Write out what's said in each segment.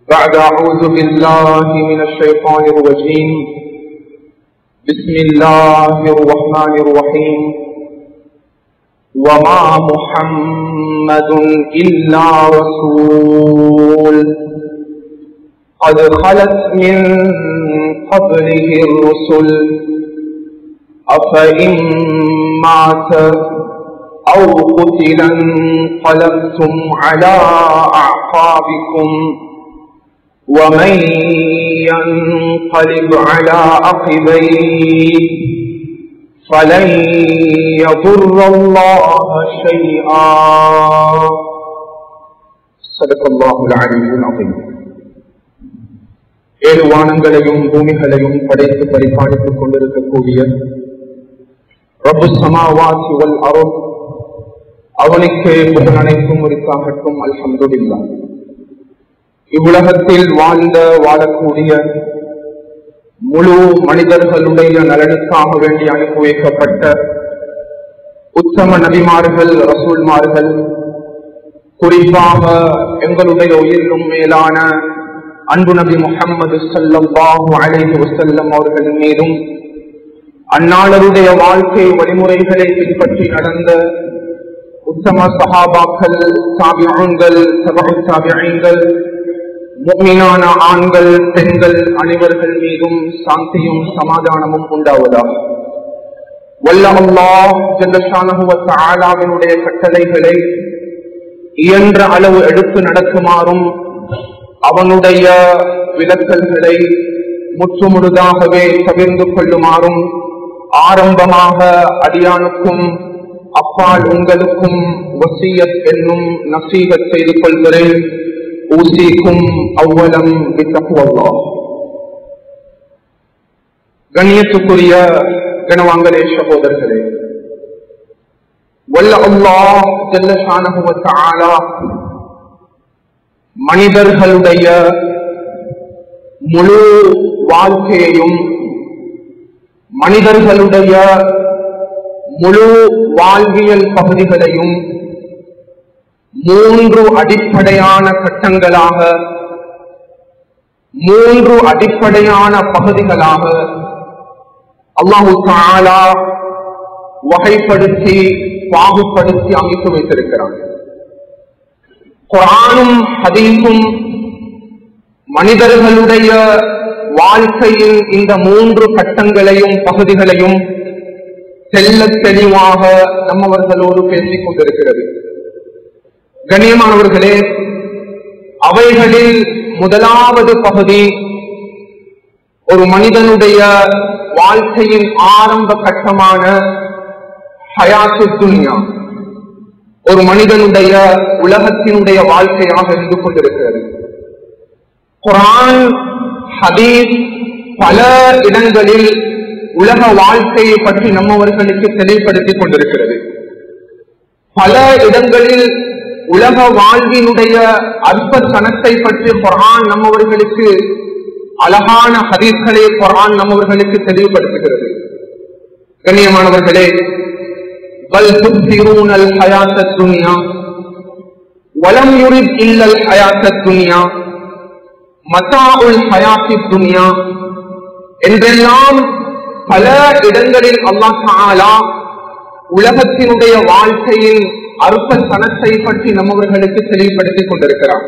بعد أعوذ بالله من الشيطان الرجيم بسم الله الرحمن الرحيم وما محمد إلا رسول قد خلت من قبله الرسل أفإن مات أو قتلا انقلبتم على أعقابكم ومن ينقلب على عقبيه فلن يضر الله شيئا صدق الله العلي العظيم. ஏழு வானங்களையும் பூமிகளையும் படைத்து பரிபாலித்துக் கொண்டிருக்கக்கூடிய ரப்பு ஸமாவாத்தி வல் அர்த் அவனுக்கே புகழ் அனைத்தும் உரித்தாகட்டும். அல்ஹம்துலில்லாஹ். இவ்வுலகத்தில் வாழக்கூடிய முழு மனிதர்களுடைய நலனுக்காக வேண்டி அனுப்பி வைக்கப்பட்ட உத்தம நபிமார்கள், ரசூல்மார்கள், குறிப்பாக எங்களுடைய உயிரிலும் மேலான அன்பு நபி முஹம்மது ஸல்லல்லாஹு அலைஹி வஸல்லம் அவர்களின் மீதும் அந்நாளருடைய வாழ்க்கை வழிமுறைகளை பின்பற்றி நடந்த உத்தம சஹாபாக்கள், தாபிஊன்கள், தபஉ தாபிஈன்கள், முஃமினான ஆண்கள், பெண்கள் அனைவர்கள் மீதும் சாந்தியும் சமாதானமும் உண்டாவதாக. வல்ல அல்லாஹ் ஜல்ல ஷானஹு வ தஆலாவினுடைய கட்டளைகளை இயன்ற அளவு எடுத்து நடக்குமாறும் அவனுடைய விலக்கல்களை முற்றுமுழுதாகவே தவிர்த்து கொள்ளுமாறும் ஆரம்பமாக அடியானுக்கும் அப்பால் உங்களுக்கும் வசியத் என்னும் நசீகத் செய்து கொள்கிறேன். ஊசிக்கும் அவ்வலம் பித்தக்வல்லாஹ். கண்ணியத்துக்குரிய கணவான்களே, சகோதரர்களே, வல்ல அல்லாஹ் ஜல்ல ஷானஹு வ தஆலா மனிதர்களுடைய முழு வாழ்க்கையையும், மனிதர்களுடைய முழு வாழ்வியல் பகுதிகளையும் மூன்று அடிப்படையான கட்டங்களாக, மூன்று அடிப்படையான பகுதிகளாக அல்லாஹு தஆலா வகைப்படுத்தி பாகுபடுத்தி அமைத்து வைத்திருக்கிறார். குர்ஆனும் ஹதீஸும் மனிதர்களுடைய வாழ்க்கையின் இந்த மூன்று கட்டங்களையும் பகுதிகளையும் தெல்ல தெளிவாக நம்மவர்களோடு பேசிக் கொண்டிருக்கிறது. கண்ணியமானவர்களே, அவைகளில் முதலாவது பகுதி ஒரு மனிதனுடைய வாழ்க்கையின் ஆரம்ப கட்டமான ஹயாத்து துன்யா, ஒரு மனிதனுடைய உலகத்தினுடைய வாழ்க்கையாக இருந்து கொண்டிருக்கிறது. குர்ஆன், ஹதீஸ் பல இடங்களில் உலக வாழ்க்கையை பற்றி நம்மவர்களுக்கு தெளிவுபடுத்திக் கொண்டிருக்கிறது. பல இடங்களில் உலக வாழ்வினுடைய அற்ப தனத்தை பற்றி குர்ஆன் நம்மவர்களுக்கு, அழகான ஹதீஸ்களை குர்ஆன் நம்மவர்களுக்கு தெளிவுபடுத்துகிறது. கண்ணியமானவர்களே, பல் துஸ்ஸிரூனல் ஹயாத்தத் துன்யா வலம் யுரித் இல்லல் ஹயாத்தத் துன்யா மதாஉல் ஹயாத்தித் துன்யா என்றெல்லாம் பல இடங்களில் அல்லாஹ் தஆலா உலகத்தினுடைய வாழ்க்கையின் அற்ப தனத்தை பற்றி நம்மவர்களுக்கு தெளிவுபடுத்திக் கொண்டிருக்கிறார்.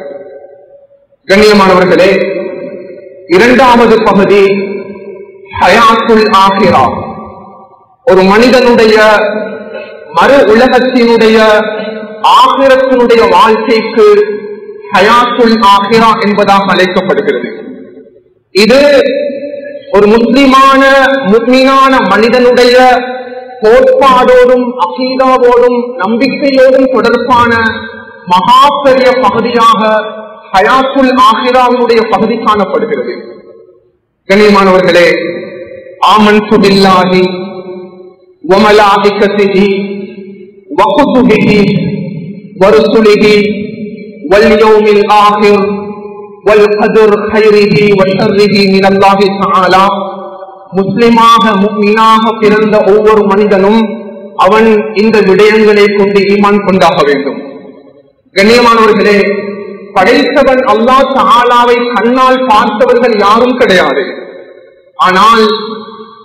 கண்ணியமானவர்களே, இரண்டாவது பகுதி ஹயாத்துல் ஆகிரா, ஒரு மனிதனுடைய மறு உலகத்தினுடைய ஆகிரத்தினுடைய வாழ்க்கைக்கு ஹயாத்துல் ஆகிரா என்பதாக அழைக்கப்படுகிறது. இது ஒரு முஸ்லிமான மனிதனுடைய கோட்பாடோடும் அகீதாவோடும் நம்பிக்கையோடும் தொடர்பான மகா பெரிய பகுதியாக ஹயாத்துல் ஆகிராவுடைய பகுதி காணப்படுகிறது. கண்ணியமானவர்களே, ஆமன்து பில்லாஹி வ மலாயிகத்திஹி வ குதுபிஹி வ ருசுலிஹி வல் யௌமில் ஆகிர் வல் கத்ர் கைரிஹி வ ஷர்ரிஹி மினல்லாஹி தஆலா. முஸ்லிமாக முஃமினாக பிறந்த ஒவ்வொரு மனிதனும் அவன் இந்த விடயங்களை கொண்டு ஈமான் கொண்டாக வேண்டும். கண்ணியமானவர்களே, படைத்தவன் அல்லாஹ் தஆலாவை கண்ணால் பார்த்தவர்கள் யாரும் கிடையாது. ஆனால்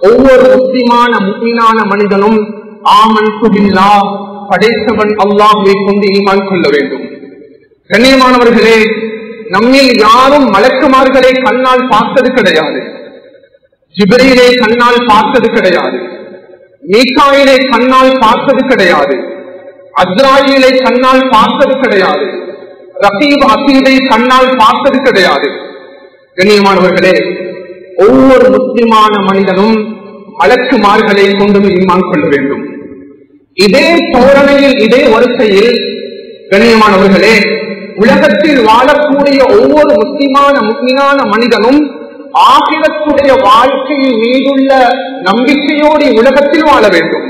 ஒவ்வொரு முஸ்லிமான முஃமினான மனிதனும் ஆமன்து பில்லாஹ், படைத்தவன் அல்லாஹ்வை கொண்டு ஈமான் கொள்ள வேண்டும். கண்ணியமானவர்களே, நம்மில் யாரும் மலக்குமார்களை கண்ணால் பார்த்தது கிடையாது, ஜிப்ரீலை கண்ணால் பார்த்தது கிடையாது, மீகாயிலை கண்ணால் பார்த்தது கிடையாது, அஸ்ராயீலை கண்ணால் பார்த்தது கிடையாது, ரகீப் அதீதை கண்ணால் பார்த்தது கிடையாது. கண்ணியமானவர்களே, ஒவ்வொரு முஸ்லிமான மனிதனும் மலக்குமார்களை கொண்டு ஈமான் கொள்ள வேண்டும். இதே தோரணையில், இதே வரிசையில் கண்ணியமானவர்களே, உலகத்தில் வாழக்கூடிய ஒவ்வொரு முஸ்லிமான மனிதனும் ஆகிரத்துடைய வாழ்க்கையின் மீதுள்ள நம்பிக்கையோடு உலகத்தில் வாழ வேண்டும்.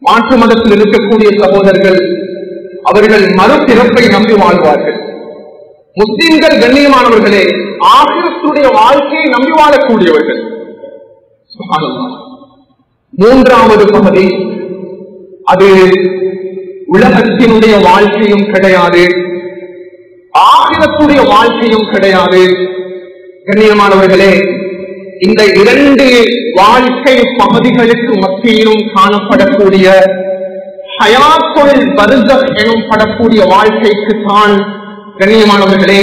மாற்று மதத்தில் இருக்கக்கூடிய சகோதரர்கள் அவர்கள் மறுபிறப்பை நம்பி வாழ்வார்கள். முஸ்லிம்கள் கண்ணியமானவர்களே ஆகிரத்துடைய வாழ்க்கையை நம்பி வாழக்கூடியவர்கள். மூன்றாவது பகுதி, அது உலகத்தினுடைய வாழ்க்கையும் கிடையாது, ஆகிரத்துடைய வாழ்க்கையும் கிடையாது. கண்ணியமானவர்களே, இந்த இரண்டு வாழ்க்கை பகுதிகளுக்கு மத்தியிலும் காணப்படக்கூடிய ஹயாத்துல் பர்ஸக் எனும் படக்கூடிய வாழ்க்கைக்கு தான் கண்ணியமானவர்களே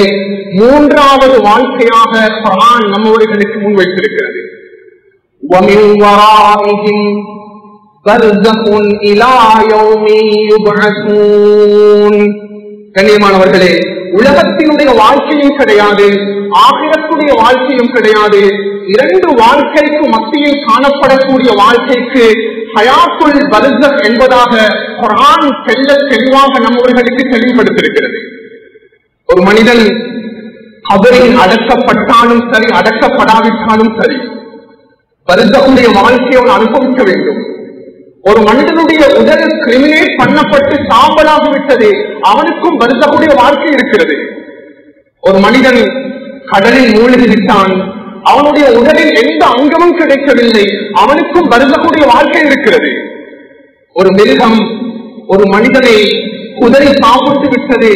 மூன்றாவது வாழ்க்கையாக குர்ஆன் நம்மவர்களுக்கு முன்வைத்திருக்கிறது. وَمِنْ وَرَائِهِمْ بَرْزَخٌ إِلَى يَوْمِ يُبْعَثُونَ. கண்ணியமானவர்களே, உலகத்தினுடைய வாழ்க்கையும் கிடையாது, ஆகிரத்துடைய வாழ்க்கையும் கிடையாது. இரண்டு வாழ்க்கைக்கு மத்தியில் காணப்படக்கூடிய வாழ்க்கைக்கு ஹயாத்துல் பர்ஸக் என்பதாக குர்ஆன் தெளிவாக நம்மவர்களுக்கு தெளிவுபடுத்தியிருக்கிறது. ஒரு மனிதன் கபரில் அடக்கப்பட்டாலும் சரி, அடக்கப்படாவிட்டாலும் சரி, பர்ஸக்குடைய வாழ்க்கையை அவன் அனுபவிக்க வேண்டும். ஒரு மனிதனுடைய உடல் கிரிமினேட் பண்ணப்பட்டு சாம்பலாகிவிட்டது, அவனுக்கும் பர்ஸக்குடைய வாழ்க்கை இருக்கிறது. ஒரு மனிதன் கடலில் மூழ்கிவிட்டான், அவனுடைய உடலில் எந்த அங்கமும் கிடைக்கவில்லை, அவனுக்கும் பர்ஸக்குடைய வாழ்க்கை இருக்கிறது. ஒரு மிருகம் ஒரு மனிதனை குதிரை சாப்பிட்டு விட்டது,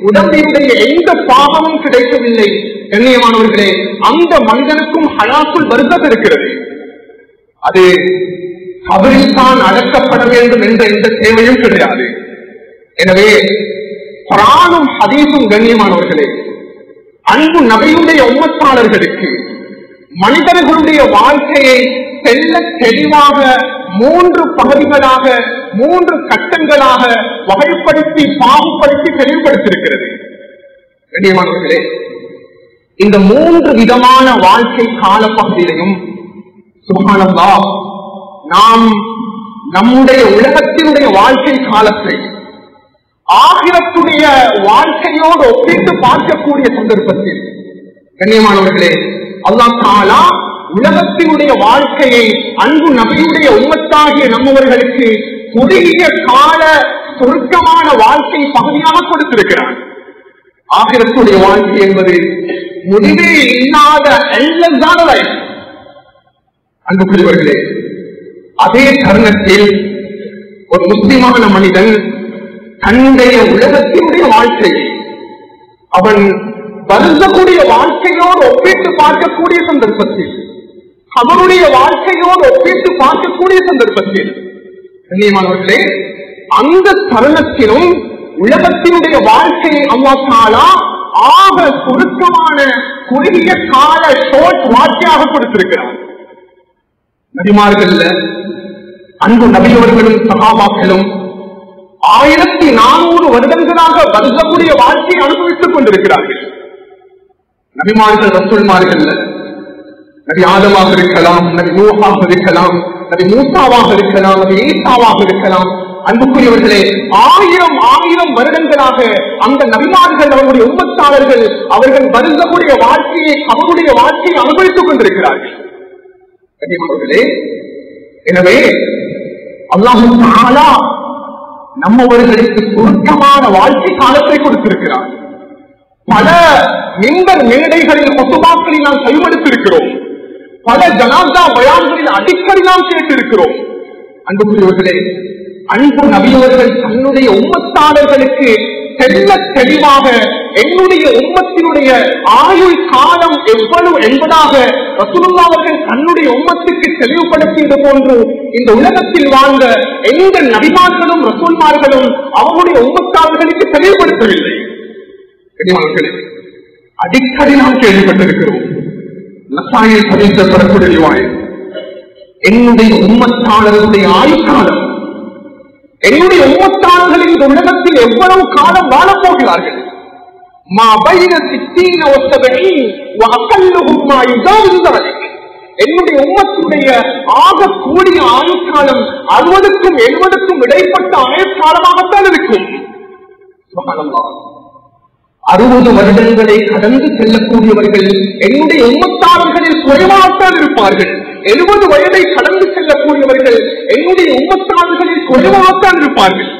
உடம்பினுடைய எந்த பாகமும் கிடைக்கவில்லை. கண்ணியமானவர்களே, அந்த மனிதனுக்கும் ஹயாத்துல் பர்ஸக் இருக்கிறது. அது கபரில் தான் அடக்கப்பட வேண்டும் என்ற எந்த தேவையும் கிடையாது. எனவே குர்ஆனும் ஹதீஸும் கண்ணியமானவர்களே அன்பு நபியுடைய உம்மத்தாளர்களுக்கு மனிதர்களுடைய வாழ்க்கையை தெல்ல தெளிவாக மூன்று பகுதிகளாக, மூன்று கட்டங்களாக வகைப்படுத்தி பாகுபடுத்தி தெளிவுபடுத்தியிருக்கிறது. கண்ணியமானவர்களே, இந்த மூன்று விதமான வாழ்க்கை காலப்பகுதியிலையும் சுப்ஹானல்லாஹ் நாம் நம்முடைய உலகத்தினுடைய வாழ்க்கை காலத்தை ஆகிரத்துடைய வாழ்க்கையோடு ஒப்பிட்டு பார்க்கக்கூடிய சந்தர்ப்பத்தில் கண்ணியமானவர்களே அல்லாஹ் தஆலா உலகத்தினுடைய வாழ்க்கையை அன்பு நபியுடைய உம்மத்தாகிய நம்மவர்களுக்கு குறுகிய கால சுருக்கமான வாழ்க்கை பகுதியாக கொடுத்திருக்கிறார். ஆகிரத்துடைய வாழ்க்கை என்பது முடிவே இல்லாத எல்லதான லைஃப். அன்புக்குரியவர்களே, அதே தருணத்தில் ஒரு முஸ்லிமான மனிதன் தன்னுடைய உலகத்தினுடைய வாழ்க்கையை அவன் வருந்தக்கூடிய வாழ்க்கையோடு ஒப்பிட்டு பார்க்கக்கூடிய சந்தர்ப்பத்தில், அவனுடைய வாழ்க்கையோடு ஒப்பிட்டு பார்க்கக்கூடிய சந்தர்ப்பத்தில் கண்ணியமானவர்களே அந்த தருணத்திலும் உலகத்தினுடைய வாழ்க்கையை அல்லாஹ் தஆலா ஆக சுருக்கமான குறுகிய கால ஷார்ட் வாழ்க்கையாக கொடுத்திருக்கிறார். நபிமார்கள் அன்பு நபியவர்களும் சஹாபாக்களும் 1400 வருடங்களாக வருந்தக்கூடிய வாழ்க்கையை அனுபவித்துக் கொண்டிருக்கிறார்கள். நபிமார்கள் ரசூல்மார்கள் நபி ஆதமாக இருக்கலாம், நபி நூஹாக இருக்கலாம், நபி மூசாவாக இருக்கலாம், நபி ஈசாவாக இருக்கலாம். அன்புக்குரியவர்களே, 1000 வருடங்களாக அந்த நபிமார்கள் அவர்களுடைய உம்மத்தாளர்கள் அவர்கள் வருந்தக்கூடிய வாழ்க்கையை, அவருடைய வாழ்க்கையை அனுபவித்துக் கொண்டிருக்கிறார்கள். எனவே அல்லாஹ் தஆலா நம்மவர்களுக்கு சுருக்கமான வாழ்க்கை காலத்தை கொடுத்திருக்கிறார். பல மிம்பர் மேடைகளில் ஹுத்பாக்களில் நாம் கையெழுத்திருக்கிறோம், பல ஜனாஸா பயான்களில் அடிக்கடி நாம் கேட்டிருக்கிறோம். அன்புக்குரியவர்களே, அன்பு நபியவர்கள் தன்னுடைய உம்மத்தாளர்களுக்கு தெல்ல தெளிவாக என்னுடைய உம்மத்தினுடைய ஆயுள் காலம் எவ்வளவு என்பதாக ரசூலுல்லாஹ் அவர்கள் தன்னுடைய உம்மத்துக்கு தெளிவுபடுத்தியது போன்று இந்த உலகத்தில் வாழ்ந்த எந்த நபிமார்களும் ரசூல்மார்களும் அவருடைய உம்மத்தார்களுக்கு தெளிவுபடுத்தவில்லை. அடிக்கடி நாம் கேள்விப்பட்டிருக்கிறோம். நசாயில் பதிக்கப்படக்கூடிய ரிவாயத், என்னுடைய உம்மத்தாளர்களுடைய ஆயுட்காலம், என்னுடைய உம்மத்தாளர்கள் இந்த உலகத்தில் எவ்வளவு காலம் வாழப்போகிறார்கள், என்னுடைய உம்மத்துடைய ஆக கூடிய ஆயுட்காலம் 60க்கும் 70க்கும் இடைப்பட்ட ஆயுட்காலமாகத்தான் இருக்கும். 60 வருடங்களை கடந்து செல்லக்கூடியவர்கள் என்னுடைய உம்மத்தாளர்களில் குறைவாகத்தான் இருப்பார்கள். 70 வயதை கடந்து செல்லக்கூடியவர்கள் என்னுடைய உம்மத்தாளர்களில் குறைவாகத்தான் இருப்பார்கள்.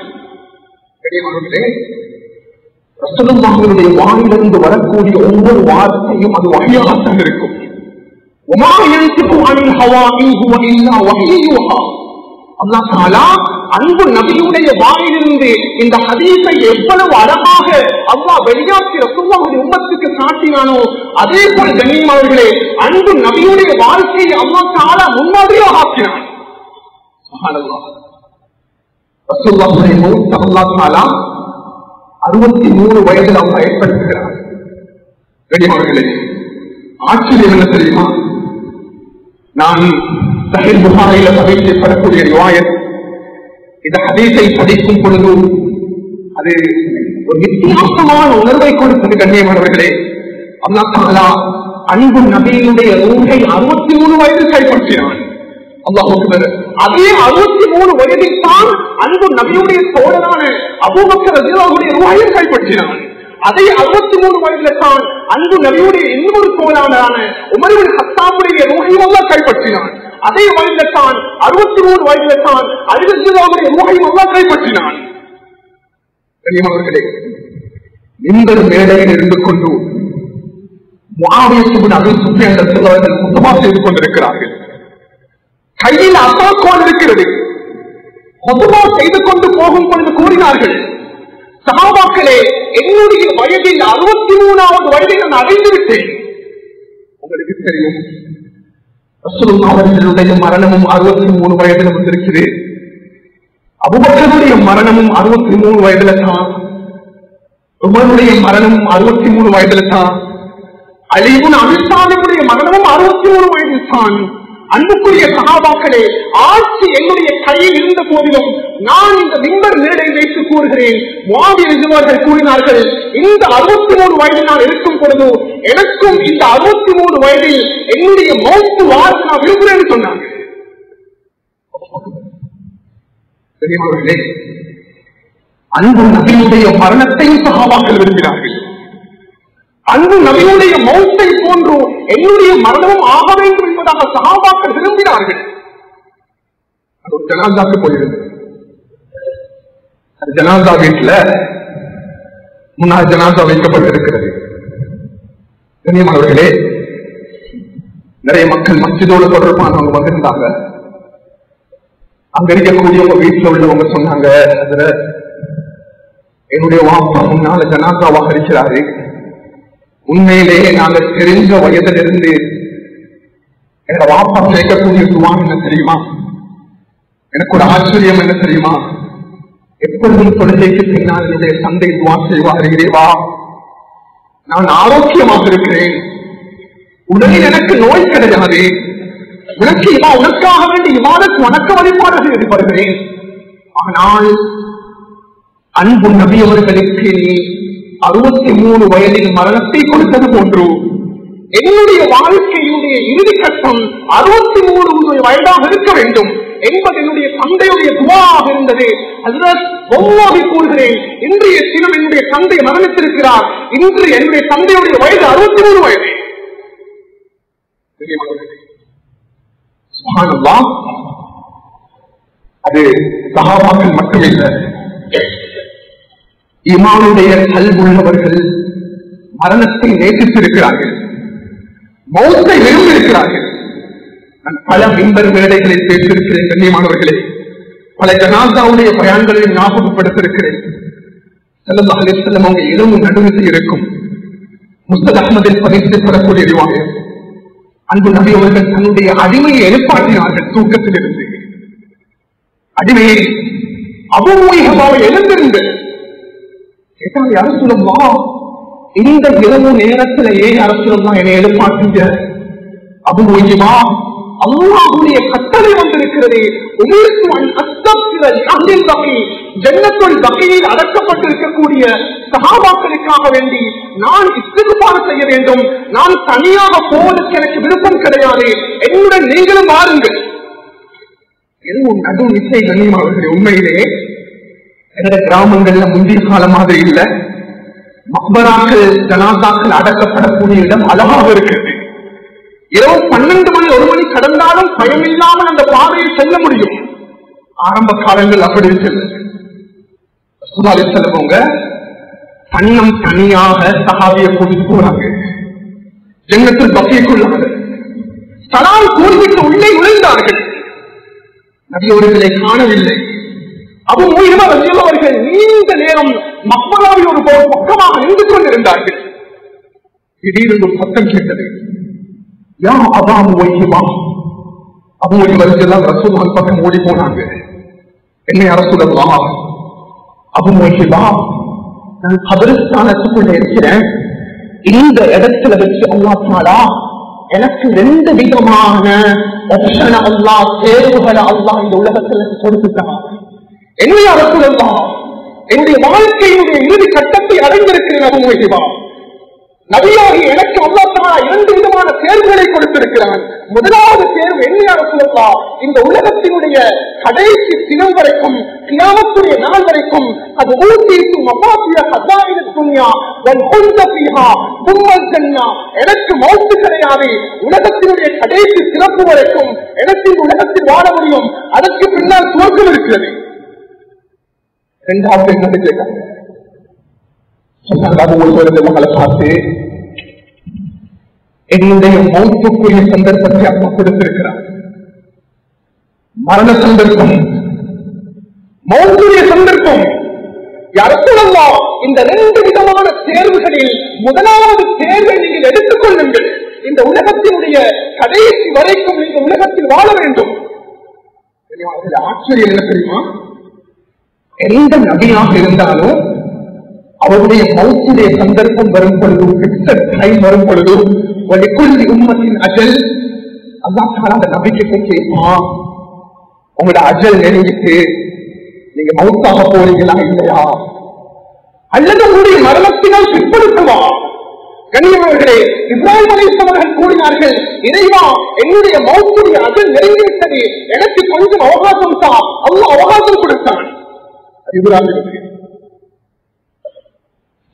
ரசூலுல்லாஹ்வுடைய வாயிலிருந்து வரக்கூடிய ஒவ்வொரு வார்த்தையும் அது வஹ்யாகத்தான் இருக்கும். அல்லாஹ் தஆலா அன்பு நபியுடைய வாயிலிருந்து இந்த ஹதீஸை எவ்வளவு அழகாக அல்லாஹ் வெளியாக்கி ரசூலுல்லாஹ்வுடைய உம்மத்துக்கு காட்டினானோ அதே போல கண்ணியமானவர்களே அன்பு நபியுடைய வாழ்க்கையை அல்லாஹ் தஆலா முன்மாதிரியாக ஆக்கினான். சுப்ஹானல்லாஹ். ரசூலுல்லாஹ்வுடைய மௌத் அல்லாஹ் தஆலா 63 வயதில் அல்லாஹ் ஏற்படுத்துகிறார். கண்ணியமானவர்களே ஆச்சரியம் என்ன தெரியுமா? நான் சஹீஹ் புகாரியில பதிவு செய்யப்படக்கூடிய ரிவாயத், இந்த ஹதீஸை படிக்கும் பொழுது அது ஒரு வித்தியாசமான உணர்வை கொடுத்தது. கண்ணியமானவர்களே அல்லாஹ் தஆலா அன்பு நபியினுடைய ரூஹை 63 வயதில் கைப்பற்றினான். அல்லாஹ் அக்பர். அதே 63 வயதில் தான் அன்பு நபியுடைய தோழரான அபூபக்கர் ரலியல்லாஹு அன்ஹுடைய ரூஹையும் கைப்பற்றினான். அதே 63 வயதில் தான் அன்பு நபியுடைய இன்னொரு தோழரான உமர் இப்னு கத்தாபுடைய ரூஹையும் அல்லாஹ் கைப்பற்றினான். அதே வயதில் தான் 63 வயதில் தான் அலி ரலியல்லாஹு அன்ஹுடைய ரூஹையும் அல்லாஹ் கைப்பற்றினான். கண்ணியமானவர்களே மிம்பர் மேடையில் இருந்து கொண்டு முஆவியா இப்னு அபீ சுஃபியான் ரலியல்லாஹு அன்ஹு குத்பா செய்து கொண்டிருக்கிறார்கள். கையில் அசாக்கோல் இருக்கிறது. குத்பா செய்து கொண்டு போகும் பொழுது கூறினார்கள், சஹாபாக்களே என்னுடைய வயதில் 63வது வயதை நான் அடைந்து விட்டேன். உங்களுக்கு தெரியும் ரசூலுல்லாஹ் அவர்களுடைய மரணமும் 63 வயதில் வந்திருக்கிறது. அபூபக்கருடைய மரணமும் 63 வயதில் தான். உமருடைய மரணமும் 63 வயதில் தான். அலி இப்னு அபீ தாலிபுடைய மரணமும் 63 வயதில் தான். அன்புக்குரிய சஹாபாக்களே ஆட்சி என்னுடைய கையில் இருந்த போதிலும் நான் இந்த மிம்பர் மேடை வைத்து கூறுகிறேன், முஆவியா அவர்கள் கூறினார்கள், இந்த 63 வயதில் நான் இருக்கும் பொழுது எனக்கும் இந்த 63 வயதில் என்னுடைய மௌத்து வாழ்த்து நான் விரும்புகிறேன் சொன்னாங்க. அன்பு நபியுடைய மரணத்தையும் சஹாபாக்கள் விரும்பினார்கள். அன்பு நபியுடைய மௌத்தை போன்று என்னுடைய மரணமும் ஆக வேண்டும் என்பதாக சஹாபாக்கள் விரும்பினார்கள். அது ஒரு ஜனாசாக்கு போயிருந்தது. ஜனாசா வீட்டுல முன்னாள் ஜனாசா வைக்கப்பட்டிருக்கிறது. கண்ணியமானவர்களே நிறைய மக்கள் மஸ்ஜிதோடு தொடர்பானவங்க வந்திருந்தாங்க. அங்க இருக்கக்கூடியவங்க வீட்டுல உள்ளவங்க சொன்னாங்க, அதுல என்னுடைய வாப்பா முன்னால ஜனாசாவாக இருக்கிறாரு. உண்மையிலேயே நாங்கள் தெரிஞ்ச வயதிலிருந்து எங்க வாப்பா கேட்கக்கூடிய துவா என்ன தெரியுமா? எனக்கு ஒரு ஆச்சரியம் என்ன தெரியுமா? எப்பொழுதும் தொழுகைக்கு பின்னால் என்னுடைய தந்தை துவா செய்வார், இறைவா நான் ஆரோக்கியமாக இருக்கிறேன், உடலில் எனக்கு நோய் கிடையாது, உனக்கு உனக்காக வேண்டி இவாதற்கு வணக்க வழிபாடுகள் ஈடுபடுகிறேன். ஆனால் அன்பு நபி அவர்களுக்கு நீ 63 வயதில் மரணத்தை கொடுத்தது போன்று என்னுடைய வாழ்க்கையுடைய இறுதி கட்டம் 63 வயதாக இருக்க வேண்டும் என்பது என்னுடைய தந்தையுடைய துவாவாக இருந்தது. ஹஜ்ரத் ஒவ்வொரு கூறுகிறேன், இன்றைய தினம் என்னுடைய தந்தை மரணித்திருக்கிறார். இன்று என்னுடைய தந்தையுடைய வயது 63 வயது. சுப்ஹானல்லாஹ். அது சஹாபாக்கள் மட்டுமில்லை, ஈமானுடைய கல்வுள்ளவர்கள் மரணத்தை நேசித்திருக்கிறார்கள், மௌத்தை விரும்பியிருக்கிறார்கள். நான் பல மிம்பர் மேடைகளில் பேசியிருக்கிறேன். கண்ணியமானவர்களே, பல ஜனாசாவுடைய பயான்களை ஞாபகப்படுத்திருக்கிறேன். ஸல்லல்லாஹு அலைஹி வஸல்லம் அவங்க இரவு நடுவில் இருக்கும். முஸ்னத் அஹ்மதில் பதிவு பெறக்கூடிய ரிவாயத். அன்பு நபி அவர்கள் தன்னுடைய அடிமையை எழுப்பாட்டினார்கள் தூக்கத்திலிருந்து. அடிமையை அபூ முஹைபாவை எழுந்திருந்து கேட்டால், யா ரசூலல்லாஹ், இந்த இரவு நேரத்திலேயே யா ரசூலல்லாஹ் என்னை எழுப்பாட்டீங்க. அபூ முஹைபா, அல்லாஹ்வுடைய கட்டளை வந்திருக்கிறது, ஜன்னத்துல் பகீயில் அடக்கப்பட்டிருக்கக்கூடிய சஹாபாக்களுக்காக வேண்டி நான் இஸ்திக்ஃபார் செய்ய வேண்டும். நான் தனியாக போவதற்கு எனக்கு விருப்பம் கிடையாது, என்னுடன் நீங்களும் வாருங்கள். எதுவும் நடு நிச்சய கண்ணியமானவர்களே, உண்மையிலே என்னோட கிராமங்கள்ல முந்தைய காலம் மாதிரி இல்ல. மக்பராக்கள் ஜனாதாக்கள் அடக்கப்படக்கூடிய இடம் அழகாக இருக்கிறது. இரவு 12 மணி 1 மணி கடந்தாலும் பயமில்லாமல் அந்த பாதையில் செல்ல முடியும். ஆரம்ப காலங்கள் அப்படி செல்லுவாங்க. தன்னம் தனியாக சஹாபியை கூட்டிட்டு போறாங்க. ஜன்னத்துல் பகீக்குள்ளாக சலாம் கூறிவிட்டு உள்ளே நுழைந்தார்கள். நபி அவர்களை காணவில்லை. அபூ முஹைபா ரலியல்லாஹு அவர்கள் நீண்ட நேரம் மக்பராவில் ஒரு பக்கமாக நின்று கொண்டிருந்தார்கள். திடீரென்று ஒரு சத்தம் கேட்டது. யா அபா முஹைபா. அபூ முஹைபா ரலியல்லாஹு ரசூலுல்லாஹ் பக்கம் ஓடி போனாங்க. என்ன யா ரசூலல்லாஹ்? அபூ முஹைபா, நான் கபரிஸ்தானத்துக்குள்ள இருக்கிறேன். இந்த இடத்துல வச்சு அல்லாஹ் தஆலா எனக்கு 2 விதமான ஆப்ஷன் அல்லாஹ் தேர்வுகளை அல்லாஹ் இந்த உலகத்துல கொடுத்துட்டான். என்ன யா ரசூலல்லாஹ்? என்னுடைய வாழ்க்கையினுடைய இறுதி கட்டத்தை அடைந்திருக்கிறேன் அபூ முஹைபா. நபியாகி எனக்கு அல்லாஹ் தஆலா 2 விதமான தேர்வுகளை கொடுத்திருக்கிறான். முதலாவது தேர்வு என்ன யா ரசூலல்லாஹ்? இந்த உலகத்தினுடைய கடைசி தினம் வரைக்கும், கியாமத்துடைய நாள் வரைக்கும், அது ஊதீது மஃபாத்திய ஹஸாயின துன்யா வல் குன்த ஃபீஹா தும்மல் ஜன்னah, எனக்கு மௌத் கிடையாது. உலகத்தினுடைய கடைசி சிறப்பு வரைக்கும் எனக்கு இந்த உலகத்தில் வாழ முடியும். அதற்கு பின்னால் சுவர்க்கம் இருக்கிறது. இரண்டாவது என்ன கேட்டாங்க? மகளை பார்த்து, என்னுடைய மௌத்துக்குரிய சந்தர்ப்பத்தை அப்பா கொடுத்திருக்கிறார். மரண சந்தர்ப்பம், மௌத்துடைய சந்தர்ப்பம். யாருக்குள்ளா இந்த 2 விதமான தேர்வுகளில் முதலாவது தேர்வை நீங்கள் எடுத்துக் கொள்ளுங்கள். இந்த உலகத்தினுடைய கடைசி வரைக்கும் இந்த உலகத்தில் வாழ வேண்டும். ஆச்சரியம் என்ன தெரியுமா? எந்த நபியாக இருந்தாலும் அவருடைய மௌத்துடைய சந்தர்ப்பம் வரும் பொழுது, பிக்சட் டைம் வரும் பொழுது, ஒலிக்குள்ளி உம்மத்தின் அஜல் அல்லாஹ் தஆலா அந்த நபிக்கு கேட்பான், உங்களோட அஜல் நெருங்கிட்டு நீங்க மௌத்தாக போறீங்களா இல்லையா, அல்லது உங்களுடைய மரணத்தினால் பிற்படுத்துவா? கண்ணியமானவர்களே, இப்ராஹிம் அலைஹிஸ்ஸலாம் அவர்கள் கூறினார்கள், இறைவா, என்னுடைய மௌத்துடைய அஜல் நெருங்கிவிட்டது, எனக்கு கொஞ்சம் அவகாசம் தா. அல்லாஹ் அவகாசம் கொடுத்தான். இப்ராஹிம்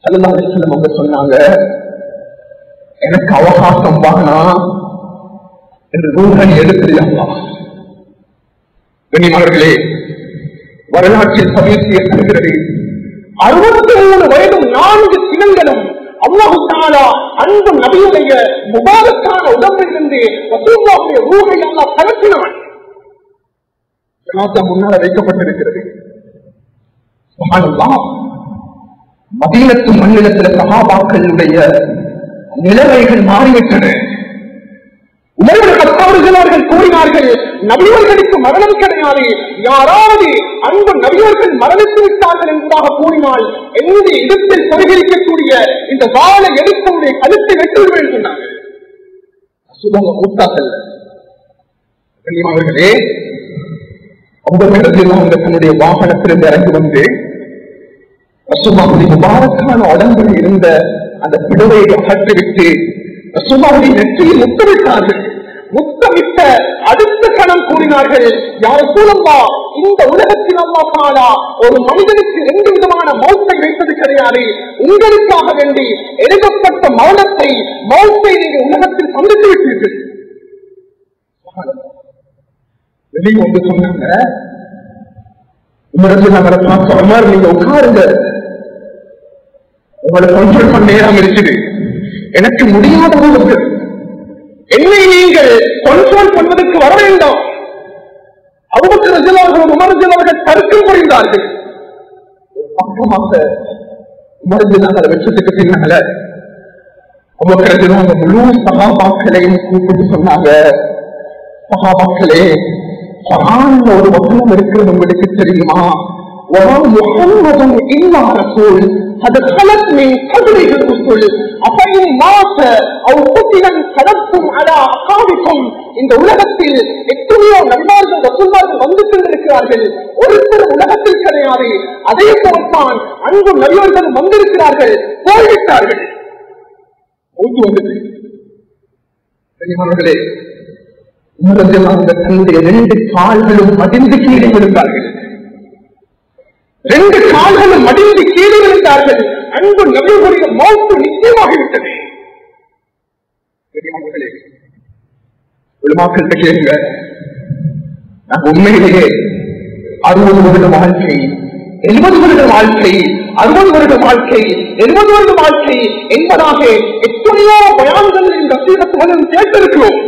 ஸல்லல்லாஹு அலைஹி வஸல்லம் அவங்க சொன்னாங்க, எனக்கு அவகாசம் வாங்கினா என்று ரூஹை எடுத்துறியாங்களா? கண்ணியமானவர்களே, வரலாற்றில் சமீபத்திய தருகிறது 63 வயதும் 4 தினங்களும் அல்லாஹ் தஆலா அந்த நபியுடைய முபாரக்கான உடம்பிலிருந்து ரசூலுல்லாஹ்வுடைய ரூஹை அல்லாஹ் கலக்கினான். ஜனாஸா முன்னால் வைக்கப்பட்டிருக்கிறது. சுப்ஹானல்லாஹ். மதீனத்து மண்ணிலத்தில் சஹாபாக்களுடைய நிலைமைகள் மாறிவிட்டன. உமர் இப்னு கத்தாப் அவர்கள் கூறினார்கள், நபியர்களுக்கு மரணம் கிடையாது, யாராவது அந்த நபியர்கள் மரணித்து விட்டார்கள் என்பதாக கூறினால் என்னுடைய இடத்தில் பரிகரிக்கக்கூடிய இந்த வாளை எடுத்தவருடைய கழுத்தை வெட்டுவேன் சொன்னார்கள். சுபங்க கூட்டாக்கல்ல. கண்ணியமானவர்களே, அவங்க தன்னுடைய வாகனத்திலிருந்து இறங்கி வந்து ரசூலுல்லாஹ்வுடைய முபாரக்கான உடம்பில் இருந்த அந்த பிடவையை அகற்றிவிட்டு ரசூலுல்லாஹ்வுடைய நெற்றியில் முத்தமிட்டார்கள். முத்தமிட்ட அடுத்த கணம் கூறினார்கள், யா ரசூலல்லாஹ், இந்த உலகத்தில் அல்லாஹ் தஆலா ஒரு மனிதனுக்கு 2 விதமான மௌத்தை வைத்தது கிடையாது. உங்களுக்காக வேண்டி எழுதப்பட்ட மௌனத்தை நீங்கள் உலகத்தில் சந்தித்து விட்டீர்கள். வெளியே வந்து சொன்னாங்க, உமர் நீங்க உட்காருங்க, உங்களை கண்ட்ரோல் பண்ண நேரம் இருக்குது, எனக்கு முடியாத போது என்னை நீங்கள் கண்ட்ரோல் பண்ணுவதற்கு வர வேண்டாம். அபூபக்கர் ரலியல்லாஹு அன்ஹு, உமர் ரலியல்லாஹு அன்ஹு தர்க்கம் புரிந்தார்கள். பக்கமாக மருந்து நாங்கள் வச்சதுக்கு பின்னால அவங்க முழு சகாபாக்களையும் கூப்பிட்டு சொன்னாங்க, சகாபாக்களே, குர்ஆன்ல ஒரு வசனம் இருக்கிறது உங்களுக்கு தெரியுமா? முஹம்மதும் இல்லா ரசூல் அது கலத் மின் கபிலிஹி ருசுல் அஃபஇன் மாத அவ் குதிலன் கலத்தும் அலா அகாபிக்கும். இந்த உலகத்தில் எத்தனையோ நபிமார்கள் ரசூல்மார்கள் வந்து கொண்டிருக்கிறார்கள், ஒருத்தர் உலகத்தில் கிடையாது. அதே போல்தான் அன்பு நபியர்கள் வந்திருக்கிறார்கள், போய்விட்டார்கள். தன்னுடைய 2 கால்களும் மடிந்து கீழே விழுந்தார்கள். 2 கால்களும் மடிந்து கீழே விழுந்தார்கள். அன்பு நபியுடைய மௌத்து நிச்சயமாகிவிட்டது. உலமாக்கள்கிட்ட கேளுங்க, உண்மையிலேயே 60 வருட வாழ்க்கை, 70 வருட வாழ்க்கை, 60 வருட வாழ்க்கை, 70 வருட வாழ்க்கை என்பதாக எத்தனையோ பயான்கள் இந்த சீரத்துடன் கேட்டிருக்கிறோம்.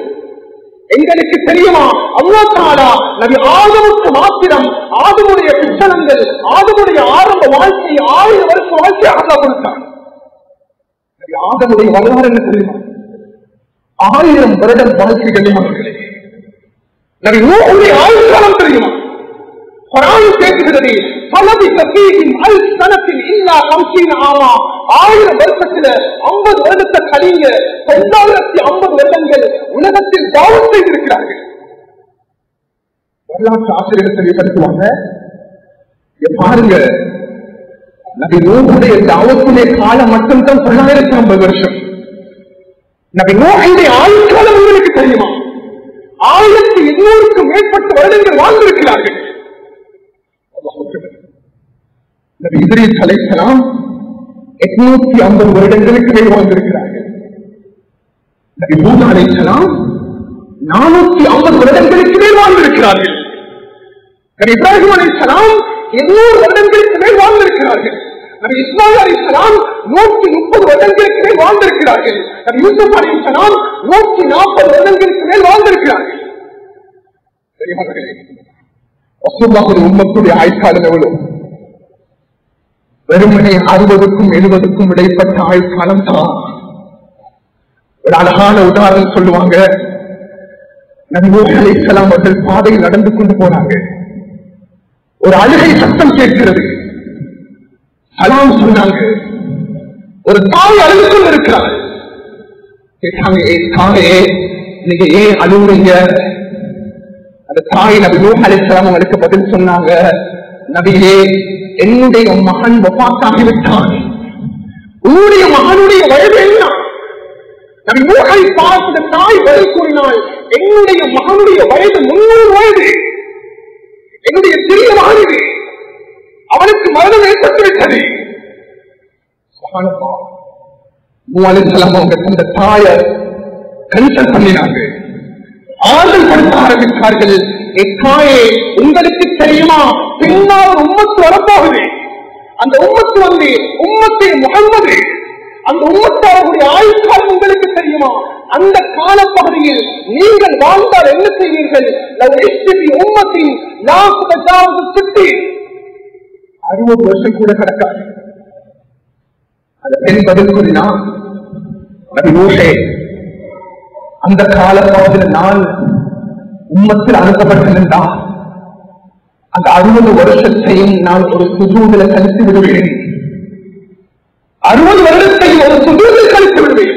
எங்களுக்கு தெரியுமா, அல்லாஹ் தஆலா நபி ஆதமுக்கு மாத்திரம் ஆதமுடைய பிச்சனங்கள், ஆதமுடைய ஆரம்ப வாழ்க்கை 1000 வருஷ வாழ்க்கை அல்லாஹ் கொடுத்தார். நபி ஆதமுடைய வரலாறு என்ன தெரியுமா? 1000 வருடம் வாழ்க்கை கண்ணியமானவர்களே. நபி நூஹுடைய ஆயுள் காலம் தெரியுமா? குர்ஆன் பேசுகிறது, ஆயிரம் வருஷத்துல 50 வருடத்தை கழிங்க, 950 வருடங்கள் உலகத்தில் தாவம் செய்திருக்கிறார்கள். வரலாற்று ஆசிரியர்கள் தெளிவுபடுத்துவாங்க, பாருங்க, நபி நூஹுடைய தாவத்துடைய காலம் மட்டும்தான் 950 வருஷம். நபி நூஹுடைய ஆயுள் காலம் உங்களுக்கு தெரியுமா? 1800க்கும் மேற்பட்ட வருடங்கள் வாழ்ந்திருக்கிறார்கள். நபி இத்ரீஸ் அலைஹிஸ்ஸலாம் 850 வருடங்களுக்கு மேல் வாழ்ந்திருக்கிறார்கள். நபி மூசா அலைஹிஸ்ஸலாம் 450 வருடங்களுக்கு மேல் வாழ்ந்திருக்கிறார்கள். நபி இப்ராஹிம் அலைஹிஸ்ஸலாம் 800 வருடங்களுக்கு மேல் வாழ்ந்திருக்கிறார்கள். நபி இஸ்மாயில் அலைஹிஸ்ஸலாம் 130 வருடங்களுக்கு மேல் வாழ்ந்திருக்கிறார்கள். நபி யூசுப் அலைஹிஸ்ஸலாம் 140 வருடங்களுக்கு மேல் வாழ்ந்திருக்கிறார்கள். ரசூலுல்லாஹி உம்மத்துடைய ஆயுட்காலம் எவ்வளவு? வெறுமனே 60க்கும் 70க்கும் இடைப்பட்ட ஆயுட்காலம் தான். ஒரு அழகான உதாரணம் சொல்லுவாங்க. நபி நூஹ் அலைஹிஸ்ஸலாம் அவர்கள் பாதையில் நடந்து கொண்டு போனாங்க. ஒரு அழுகை சத்தம் கேட்கிறது. சலாம் சொன்னாங்க. ஒரு தாய் அழுது கொண்டு இருக்கிறார். கேட்டாங்க, தாயே, நீங்க ஏன் அழுவுறீங்க? அந்த தாய் நபி நூஹ் அலைஹிஸ்ஸலாம் அவங்களுக்கு பதில் சொன்னாங்க, நபியே, என்னுடைய மகன் வஃபாத்தாகிவிட்டான். உன்னுடைய மகனுடைய வயது என்ன? நபி நூஹை பார்த்த தாய் பதில் கூறினாள், என்னுடைய மகனுடைய வயது 300 வயது. என்னுடைய சிறிய மகனுக்கு அவனுக்கு மரணம் ஏற்பட்டுவிட்டது. அந்த தாயை கன்சல்ட் பண்ணினாங்க, ஆறுதல் படுத்த ஆரம்பித்தார்கள். தாயே, உங்களுக்கு தெரியுமா, பின்னால் உம்மத்து வரப்போகுது. அந்த உம்மத்து வந்து உம்மத்தை முகம்மது, அந்த உம்மத்தாருடைய ஆயுட்காலம் உங்களுக்கு தெரியுமா? அந்த காலப்பகுதியில் நீங்கள் வாழ்ந்தால் என்ன செய்வீர்கள்? 60 வருஷம் கூட கிடக்காது. அந்த பெண் பதில் கூறினா, அந்த காலப்பகுதியில் நான் உம்மத்தில் அனுப்பப்பட்டிருந்தா அந்த 60 வருஷத்தையும் நான் ஒரு சுஜூதில கழித்து விடுவேன். 60 வருடத்தையும் ஒரு சுஜூதில் கழித்து விடுவேன்.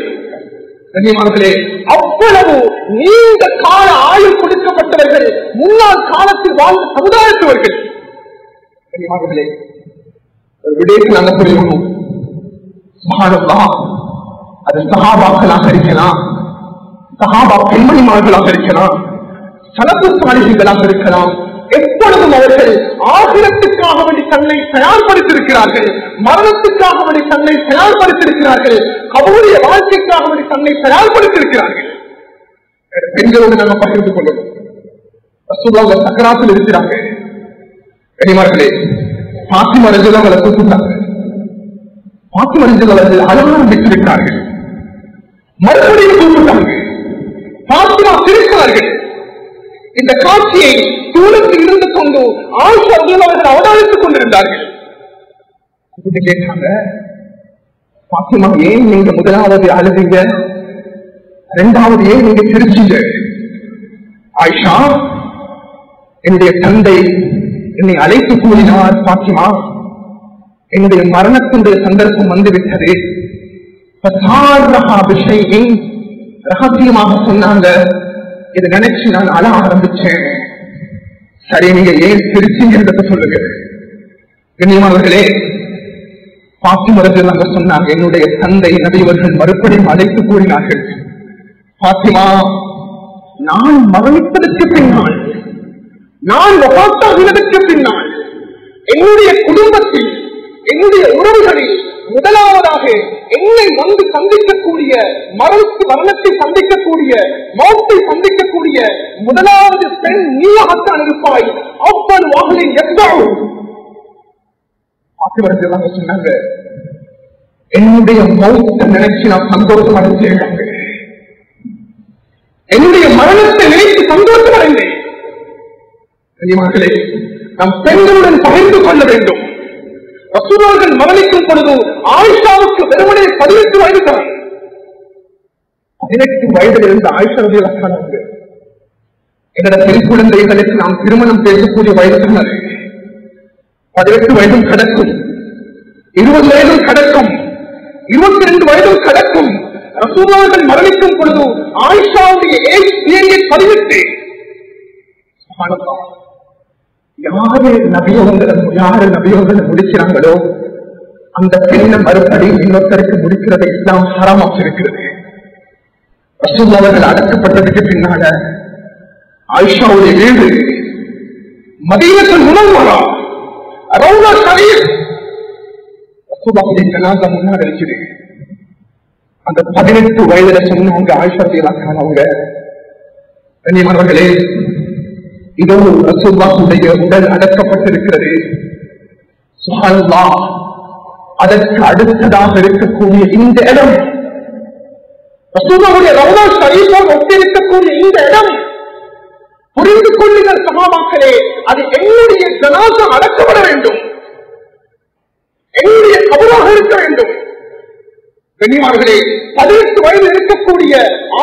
கண்ணியமானவர்களே, அவ்வளவு நீண்ட கால ஆயுள் கொடுக்கப்பட்டவர்கள், முன்னாள் காலத்தில் வாழ்ந்த சமுதாயத்தவர்கள். கண்ணியமானவர்களே, ஒரு விடயத்தில் நாங்கள் புரியணும். அது சஹாபாக்களாக இருக்கலாம், சஹாபா பெண்மணிமார்களாக இருக்கலாம், சலப்பு சாலிஹீன்களாக இருக்கலாம். எப்பொழுதும் அவர்கள் ஆகிரத்துக்காக வேண்டி தன்னை தயார்படுத்தியிருக்கிறார்கள், மரணத்துக்காக வேண்டி தன்னை தயார்படுத்தியிருக்கிறார்கள், கபருடைய வாழ்க்கைக்காக வேண்டி தன்னை தயார்படுத்தியிருக்கிறார்கள். பெண்களோடு நாங்கள் பகிர்ந்து கொள்ளணும். ரசூலுல்லாஹ் சக்கராத்தில் இருக்கிறாங்க. கனிமார்களே, பாத்திமா ரலியல்லாஹு அன்ஹா கூப்பிட்டாங்க. பாத்திமா ரலியல்லாஹு அன்ஹா அழகான பெற்றிருக்கிறார்கள். மறுபடியும் கூப்பிட்டாங்க. பாத்திமா சிரிக்கிறார்கள். இந்த காட்சியை தூரத்தில் இருந்து கொண்டு ஆயிஷா ரலியல்லாஹு அன்ஹா அவதானித்துக் கொண்டிருந்தார்கள். கேட்டாங்க, பாத்திமா, ஏன் நீங்க முதலாவது அழுதுங்க, இரண்டாவது ஏன் நீங்க சிரிச்சீங்க? ஆயிஷா, என்னுடைய தந்தை என்னை அழைத்து கூறினார், பாத்திமா என்னுடைய மரணத்தினுடைய சந்தர்ப்பம் வந்துவிட்டது. ரகசியமாக சொன்னாங்க. இதை நினைச்சு நான் அழ ஆரம்பிச்சேன். சரி, நீங்க ஏன் சிரிச்சீங்கன்றத சொல்லுங்க. கண்ணியமானவர்களே, பாத்திமரத்தில் நாங்க சொன்னாங்க, என்னுடைய தந்தை நபியவர்கள் மறுபடியும் அழைத்து கூறினார்கள், பாத்திமா, நான் மரணிப்பதற்கு பின்னால், நான் வபாத்தாகினதற்கு பின்னால் என்னுடைய குடும்பத்தில், என்னுடைய உறவுகளில் முதலாவதாக என்னை வந்து சந்திக்கக்கூடிய, மரணத்தை சந்திக்கக்கூடிய, மௌத்தை சந்திக்கக்கூடிய முதலாவது பெண் நீயாகத்தான் இருப்பாய். அப்பன் வாகலின் எந்தாவும் பாத்திமரத்தில் சொன்னாங்க, என்னுடைய மௌத்தை நினைச்சு நான் சந்தோஷம் அடைஞ்சேன், என்னுடைய மரணத்தை நினைத்து சந்தோஷம் அடைந்தேன். நாம் பெண்களுடன் பகிர்ந்து கொள்ள வேண்டும். ரசூலுல்லாஹ் மரணிக்கும் பொழுது ஆயிஷாவுக்கு வெறுமனே 18 வயது தான். 18 வயதில் இருந்த ஆயிஷா ரலியல்லாஹு அன்ஹா என்னோட பெண் குழந்தைகளுக்கு நாம் திருமணம் பேசக்கூடிய வயது சொன்னார். 18 வயதும் கடக்கும், 20 வயதும் கடக்கும், 22 வயதும் கடக்கும். ரசூலுல்லாஹ் மரணிக்கும் பொழுது ஆயிஷாவுடைய ஏஜ் பீரியட் 18. சுப்ஹானல்லாஹ். யாரு நபியோகளை முடிக்கிறாங்களோ அந்த பெண்ணை மறுபடி இன்னொருத்தருக்கு முடிக்கிறதை இஸ்லாம் ஹராமாக்கி இருக்கிறது. ரசூலுல்லாஹ் அவர்கள் அடக்கப்பட்டதுக்கு பின்னால ஆயிஷாவுடைய வீடு மதீனத்துல் முனவ்வரா ரௌதா ஷரீஃப், ரசூலுல்லாஹுடைய ஜனாஸா முன்னாடி இருக்குது. அந்த 18 வயதுல சொன்னவங்க ஆயிஷா ரலியல்லாஹு அன்ஹா. கண்ணியமானவர்களே, இதோ ரசூலுல்லாஹுடைய உடல் அடக்கப்பட்டிருக்கிறது. சுப்ஹானல்லாஹ். அதற்கு அடுத்ததாக இருக்கக்கூடிய இந்த இடம், ரசூலுல்லாஹுடைய ரௌதா ஷரீஃபோடு ஒட்டிருக்கக்கூடிய இந்த இடம், புரிந்து கொள்ளுங்கள் சஹாபாக்களே, அது என்னுடைய ஜனாஸா அடக்கப்பட வேண்டும், என்னுடைய கபராக இருக்க வேண்டும். கண்ணியமானவர்களே, 18 வயது இருக்கக்கூடிய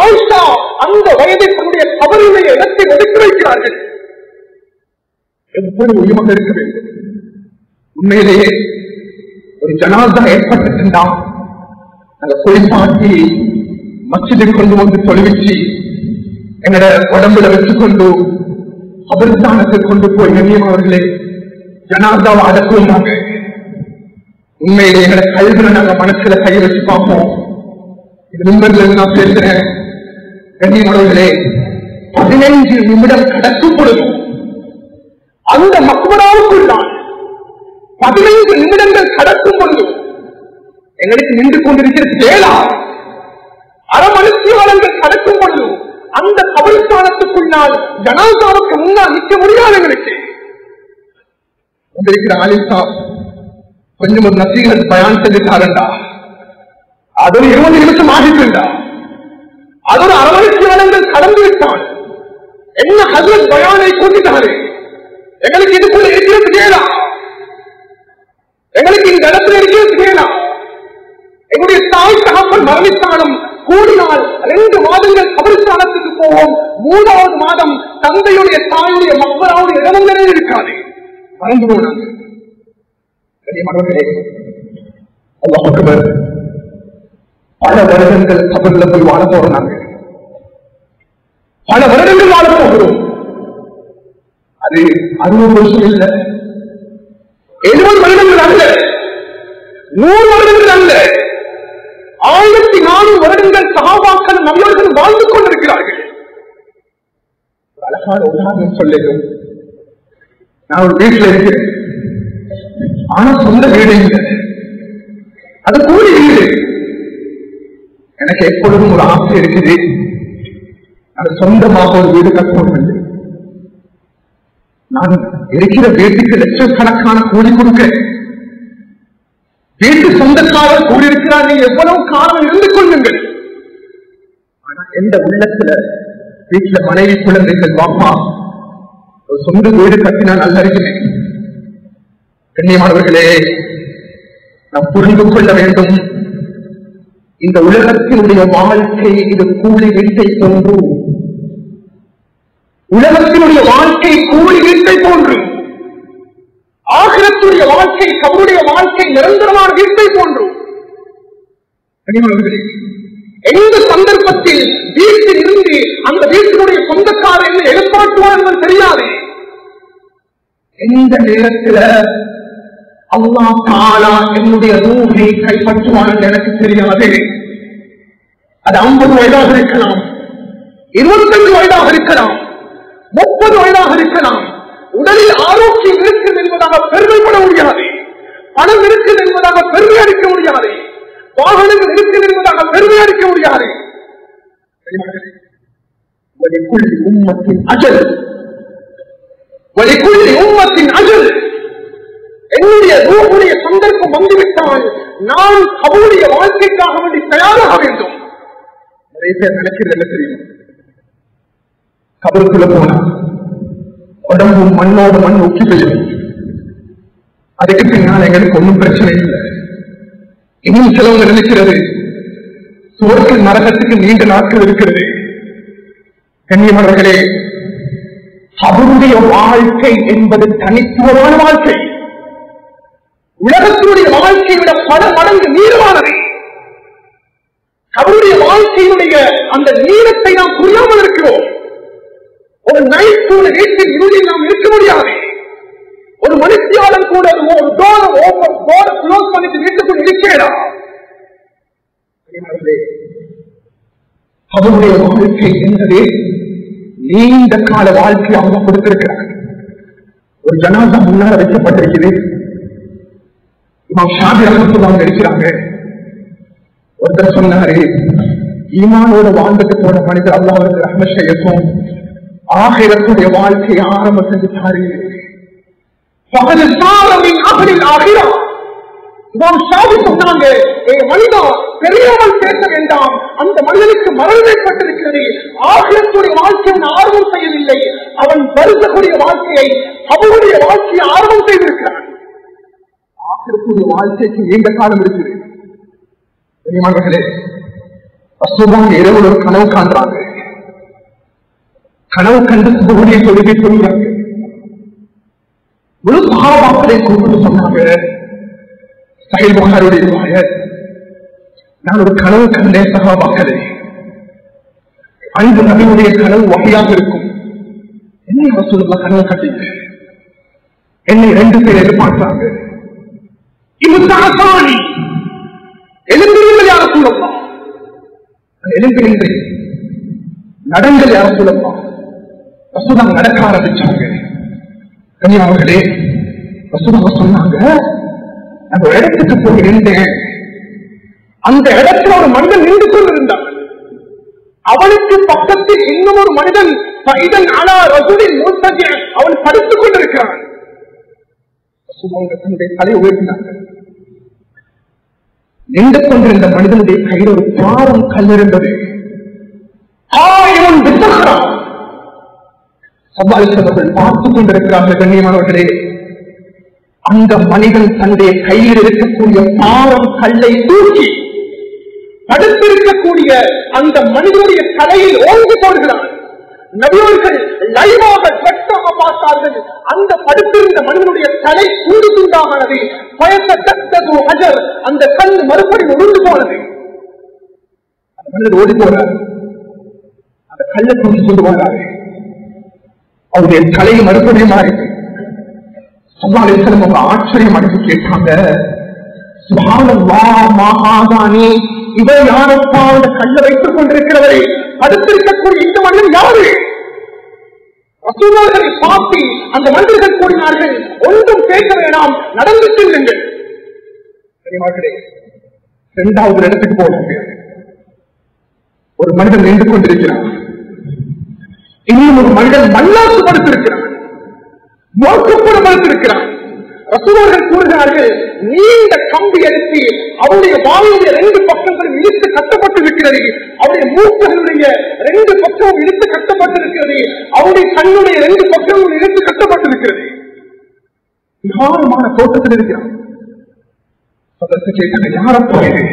ஆயிஷா அந்த வயதை தன்னுடைய கபருடைய இடத்தை ஒதுக்கி வைக்கிறார்கள். எவ்வளவு உயமாக இருக்க வேண்டும். உண்மையிலேயே ஒரு ஜனாஸா ஏற்பட்டிருந்தால் அந்த குளிப்பாட்டி மஸ்ஜிதை கொண்டு வந்து தொலைவிச்சு என்னோட உடம்புல வச்சுக்கொண்டு கபர்ஸ்தானத்தை கொண்டு போய் கண்ணியமானவர்களே ஜனாஸாவை அடக்குவாங்க. உண்மையிலே எங்களை கல்வியில நாங்க மனசுல கை வச்சு பார்ப்போம். இது நிமிடத்துல நான் பேசுறேன். கண்ணியமானவர்களே, 15 நிமிடம் கடக்கும் பொழுது அந்த மக்பராவுக்குள் தான் 15 நிமிடங்கள் கடக்கும் பொழுது எங்களுக்கு நின்று கொண்டிருக்கிற சேலா அரை மணித்தியாளர்கள் கடக்கும் பொழுது அந்த கபர்ஸ்தானத்துக்குள்ளால் ஜனாஸாவுக்கு முன்னால் நிற்க முடியாது. எங்களுக்கு வந்திருக்கிற ஆலிசா கொஞ்சம் ஒரு நசீகத் பயான் செஞ்சுட்டாருண்டா, அது ஒரு 20 நிமிஷம் ஆகிட்டுண்டா, அது ஒரு அரை மணித்தியாளர்கள் கடந்து விட்டான். என்ன ஹஜ்ரத் பயானை கூட்டிட்டாரு. எங்களுக்கு இதுக்குள்ள இருக்கிறது கேளா, எங்களுக்கு இந்த இடத்துல இருக்கிறது கேளா. எங்களுடைய தாய் தகப்பன் மரணித்தாலும் கூடினால் 2 மாதங்கள் கபரிஸ்தானத்துக்கு போவோம். 3வது மாதம் தந்தையுடைய தாயுடைய மக்பராவுடைய இடங்களே இருக்காது, மறந்து போனாங்க. அல்லாஹ் அக்பர். பல வருடங்கள் கபர்ல போய் வாழ போறாங்க, பல வருடங்கள் வாழ போகிறோம். அது 60 வருஷம் இல்ல, 70 வருடங்கள் அல்ல, 100 வருடங்கள் அல்ல, 1400 வருடங்கள் சஹாபாக்கள் நபியர்கள் வாழ்ந்து கொண்டிருக்கிறார்கள். அழகான உதாரணம் சொல்லுங்கள். நான் ஒரு வீட்டில் இருக்கிறேன், ஆனா சொந்த வீடு இல்லை, அது கூலி வீடு. எனக்கு எப்பொழுதும் ஒரு ஆசை இருக்குது, அது சொந்தமாக ஒரு வீடு கட்டணும். நான் இருக்கிற வீட்டுக்கு லட்சக்கணக்கான கூலி கொடுக்கிறேன். வீட்டு சொந்தக்காரர் கூடியிருக்கிறார், நீங்க எவ்வளவு காரணம் இருந்து கொள்ளுங்கள். ஆனா எந்த உள்ளத்துல வீட்டுல மனைவி குழந்தைகள் பாப்பா ஒரு சொந்த வீடு கட்டினா நல்லா இருக்கிறேன். கண்ணியமானவர்களே, நாம் புரிந்து கொள்ள வேண்டும். இந்த உலகத்தினுடைய வாழ்க்கை இது கூலி வீட்டை போன்று, உலகத்தினுடைய வாழ்க்கை கூலி வீட்டை போன்று, ஆகிரத்துடைய வாழ்க்கை கபருடைய வாழ்க்கை நிரந்தரமான வீட்டை போன்று. எந்த சந்தர்ப்பத்தில் வீட்டில் இருந்து அந்த வீட்டினுடைய சொந்தக்காரர் என்ன எதிர்பார்க்குவார் என்பது தெரியாது. எந்த நேரத்தில் அல்லாஹ் தஆலா என்னுடைய ரூஹை கைப்பற்றுவார் என்று எனக்கு தெரியாது. அது 50 வயதாக இருக்கலாம், 25 வயதாக இருக்கலாம், 30 வயதாக இருக்கலாம். உடலில் ஆரோக்கியம் இருக்குது என்பதாக பெருமைப்பட முடியாது, பணம் இருக்குது என்பதாக பெருமை அடிக்க முடியாது, வாகனங்கள் இருக்குது என்பதாக பெருமை அடிக்க முடியாது. உம்மத்தின் அஜல், உம்மத்தின் அஜல். என்னுடைய ரூஹுடைய சந்தர்ப்பம் வந்துவிட்டால் நான் அவருடைய வாழ்க்கைக்காக வேண்டி தயாராக வேண்டும். நிறைய பேர் நினைக்கிறது என்ன தெரியும், கபருக்குள்ள போனா உடம்பும் மண்ணோடு மண் ஒக்கி போயிடும், அதுக்கு பின்னால் எங்களுக்கு ஒன்றும் பிரச்சனை இல்லை. இன்னும் சிலவங்க நினைக்கிறது சுவர்க்க நரகத்துக்கு நீண்ட நாட்கள் இருக்கிறது. கண்ணியமானவர்களே, அவருடைய வாழ்க்கை என்பது தனித்துவமான வாழ்க்கை, உலகத்தினுடைய வாழ்க்கையை விட பல மடங்கு நீளமானது. அவருடைய வாழ்க்கையினுடைய அந்த நீளத்தை நாம் புரியாமல் இருக்கிறோம். ஒரு நைட் கூட வீட்டில் இருளில் நாம் இருக்க முடியாது. ஒரு மனுஷியாளன் கூட ஒரு டோர் க்ளோஸ் பண்ணிட்டு வீட்டுக்குள் இருக்கிறார். அவருடைய வாழ்க்கை என்பது நீண்ட கால வாழ்க்கை அவங்க கொடுத்திருக்கிறார். ஒரு ஜனாதா முன்னால வைக்கப்பட்டிருக்கிறது. இமாம் ஷாஃபி ரஹ்மத்துல்லாஹி இருக்கிறாங்க. ஒருத்தர் சொன்னாரு, ஈமானோட வாழ்ந்துட்டு போன மனிதர் அல்லாஹ்வுக்கு ரஹ்மத் செய்யட்டும், ஆகிரத்துடைய வாழ்க்கையை ஆரம்ப செஞ்சுட்டாரு. சொன்னாங்க, மனிதா தெரியாமல் பேச வேண்டாம், அந்த மனிதனுக்கு மரணம் ஏற்பட்டிருக்கிறது. ஆகிரத்துடைய வாழ்க்கையை ஆர்வம் செய்யவில்லை, அவன் வருத்தக்கூடிய வாழ்க்கையை அவருடைய வாழ்க்கையை ஆர்வம் செய்திருக்கிறான். ஆகிரத்துடைய வாழ்க்கைக்கு நீண்ட காலம் இருக்குது. இரவு ஒரு கனவு காண்றாங்க. கனவு கண்டு சுபகுடைய தொழுகை சொல்கிறாங்க. முழு சஹாபாக்களை கூப்பிட்டு சொன்னாங்க, சஹீஹ் புகாரியுடைய ரிவாயத், நான் ஒரு கனவு கண்டேன் சஹாபாக்களே, அந்த நபியுடைய கனவு வகையாக இருக்கும். என்ன ரசூலுல்லாஹ் கனவு கண்டீங்க? என்னை 2 பேர் எதிர்பார்த்தாங்க. எழுந்திருங்கள் யார சொல்லலாம், எழுந்திருங்கள் நடங்கள் யார சொல்லலாம். வசூதாங்க நடக்க ஆரம்பிச்சாங்க. கன்னியாவர்களே, வசூதாங்க சொன்னாங்க, அந்த இடத்துக்கு போய் இருந்தேன். அந்த இடத்துல ஒரு மனிதன் நின்று கொண்டிருந்தான். அவனுக்கு பக்கத்தில் இன்னும் ஒரு மனிதன் அவன் படித்துக் கொண்டிருக்கிறான். தன்னுடைய தலை உயர்த்தினாங்க. நின்று கொண்டிருந்த மனிதனுடைய கையில் ஒரு பாரம் கல் இருந்தது. பார்த்துக் கொண்டிருக்கிறார்கள். கண்ணியமானவர்களே, அந்த மனிதன் தன்னுடைய கையில் இருக்கக்கூடிய பாரம் கல்லை தூக்கி படுத்திருக்கக்கூடிய அந்த மனிதனுடைய தலையில் ஓங்கி போடுகிறான். நபியவர்கள் லைவாக சட்டமாக பார்த்தார்கள். அந்த படுத்திருந்த மனிதனுடைய தலை கூடு துண்டானது. அந்த கல் மறுபடியும் உருண்டு போனது. அந்த மனிதர் ஓடி போறார். அந்த கல்லை தூக்கி கொண்டு போறாரு. அவருடைய தலை மறுபடியும் மாறிட்டு அவங்க ஆச்சரியம் அடைந்து கேட்டாங்க, இவர் யாரப்பா அந்த கல்லை வைத்துக் கொண்டிருக்கிறவரை அடுத்திருக்கக்கூடிய இந்த மனிதன் யாரு? ரசூலுல்லாஹை பார்த்து அந்த மனிதர்கள் கூறினார்கள், ஒன்றும் கேட்க வேண்டாம், நடந்து செல்லுங்கள். 2வது இடத்துக்கு போனாங்க. ஒரு மனிதன் நின்று கொண்டிருக்கிறார். இன்னும் ஒரு மனிதன் மல்லாசு படுத்திருக்கிறார், மோக்கப்பட படுத்திருக்கிறார். ரசூலுல்லாஹ் கூறுகிறார்கள், நீண்ட கம்பி அடித்து அவருடைய வாயுடைய 2 பக்கங்களும் இழுத்து கட்டப்பட்டிருக்கிறது. அவருடைய மூக்குகளுடைய 2 பக்கமும் இழுத்து கட்டப்பட்டிருக்கிறது. அவருடைய கண்ணுடைய 2 பக்கமும் இழுத்து கட்டப்பட்டிருக்கிறது. விகாரமான தோட்டத்தில் இருக்கிறார். கேட்டாங்க, யாரப்பா இது?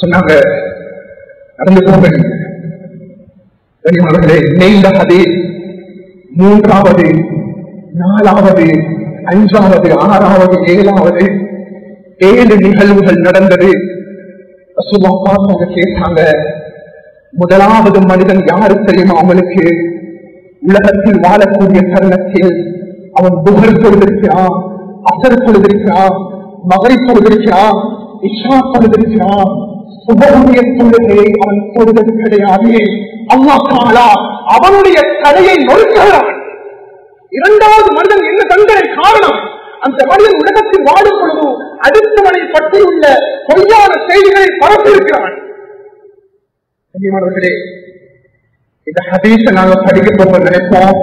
சொன்னாங்க, நடந்து போக கனிமர்களே. நீண்ட ஹதீஸ் 3வது 4வது 5வது 6வது 7வது 7 நிகழ்வுகள் நடந்தது. ரசூலுல்லாஹ் கேட்டாங்க, முதலாவது மனிதன் யாரு தெரியுமா? அவனுக்கு உலகத்தில் வாழக்கூடிய தருணத்தில் அவன் புகழ் தொழுதிருக்கிறான், அசர் தொழுதிருக்கிறான், மகரிப் தொழுதிருக்கிறான், இஷா தொழுதிருக்கிறான். சுபஹுடைய தொழுகையை அவன் தொழுவது கிடையாது. அல்லாஹ் தஆலா அவனுடைய தலையை நொறுக்குகிறான். இரண்டாவது மனிதன் என்ன தண்டனை காரணம்? அந்த மனிதன் உலகத்தில் வாழும் பொழுது அடுத்தவனை பற்றியுள்ள பொய்யான செய்திகளை பரப்பியிருக்கிறான். இந்த ஹதீஸை நாங்க படிக்க போக நினைப்போம்,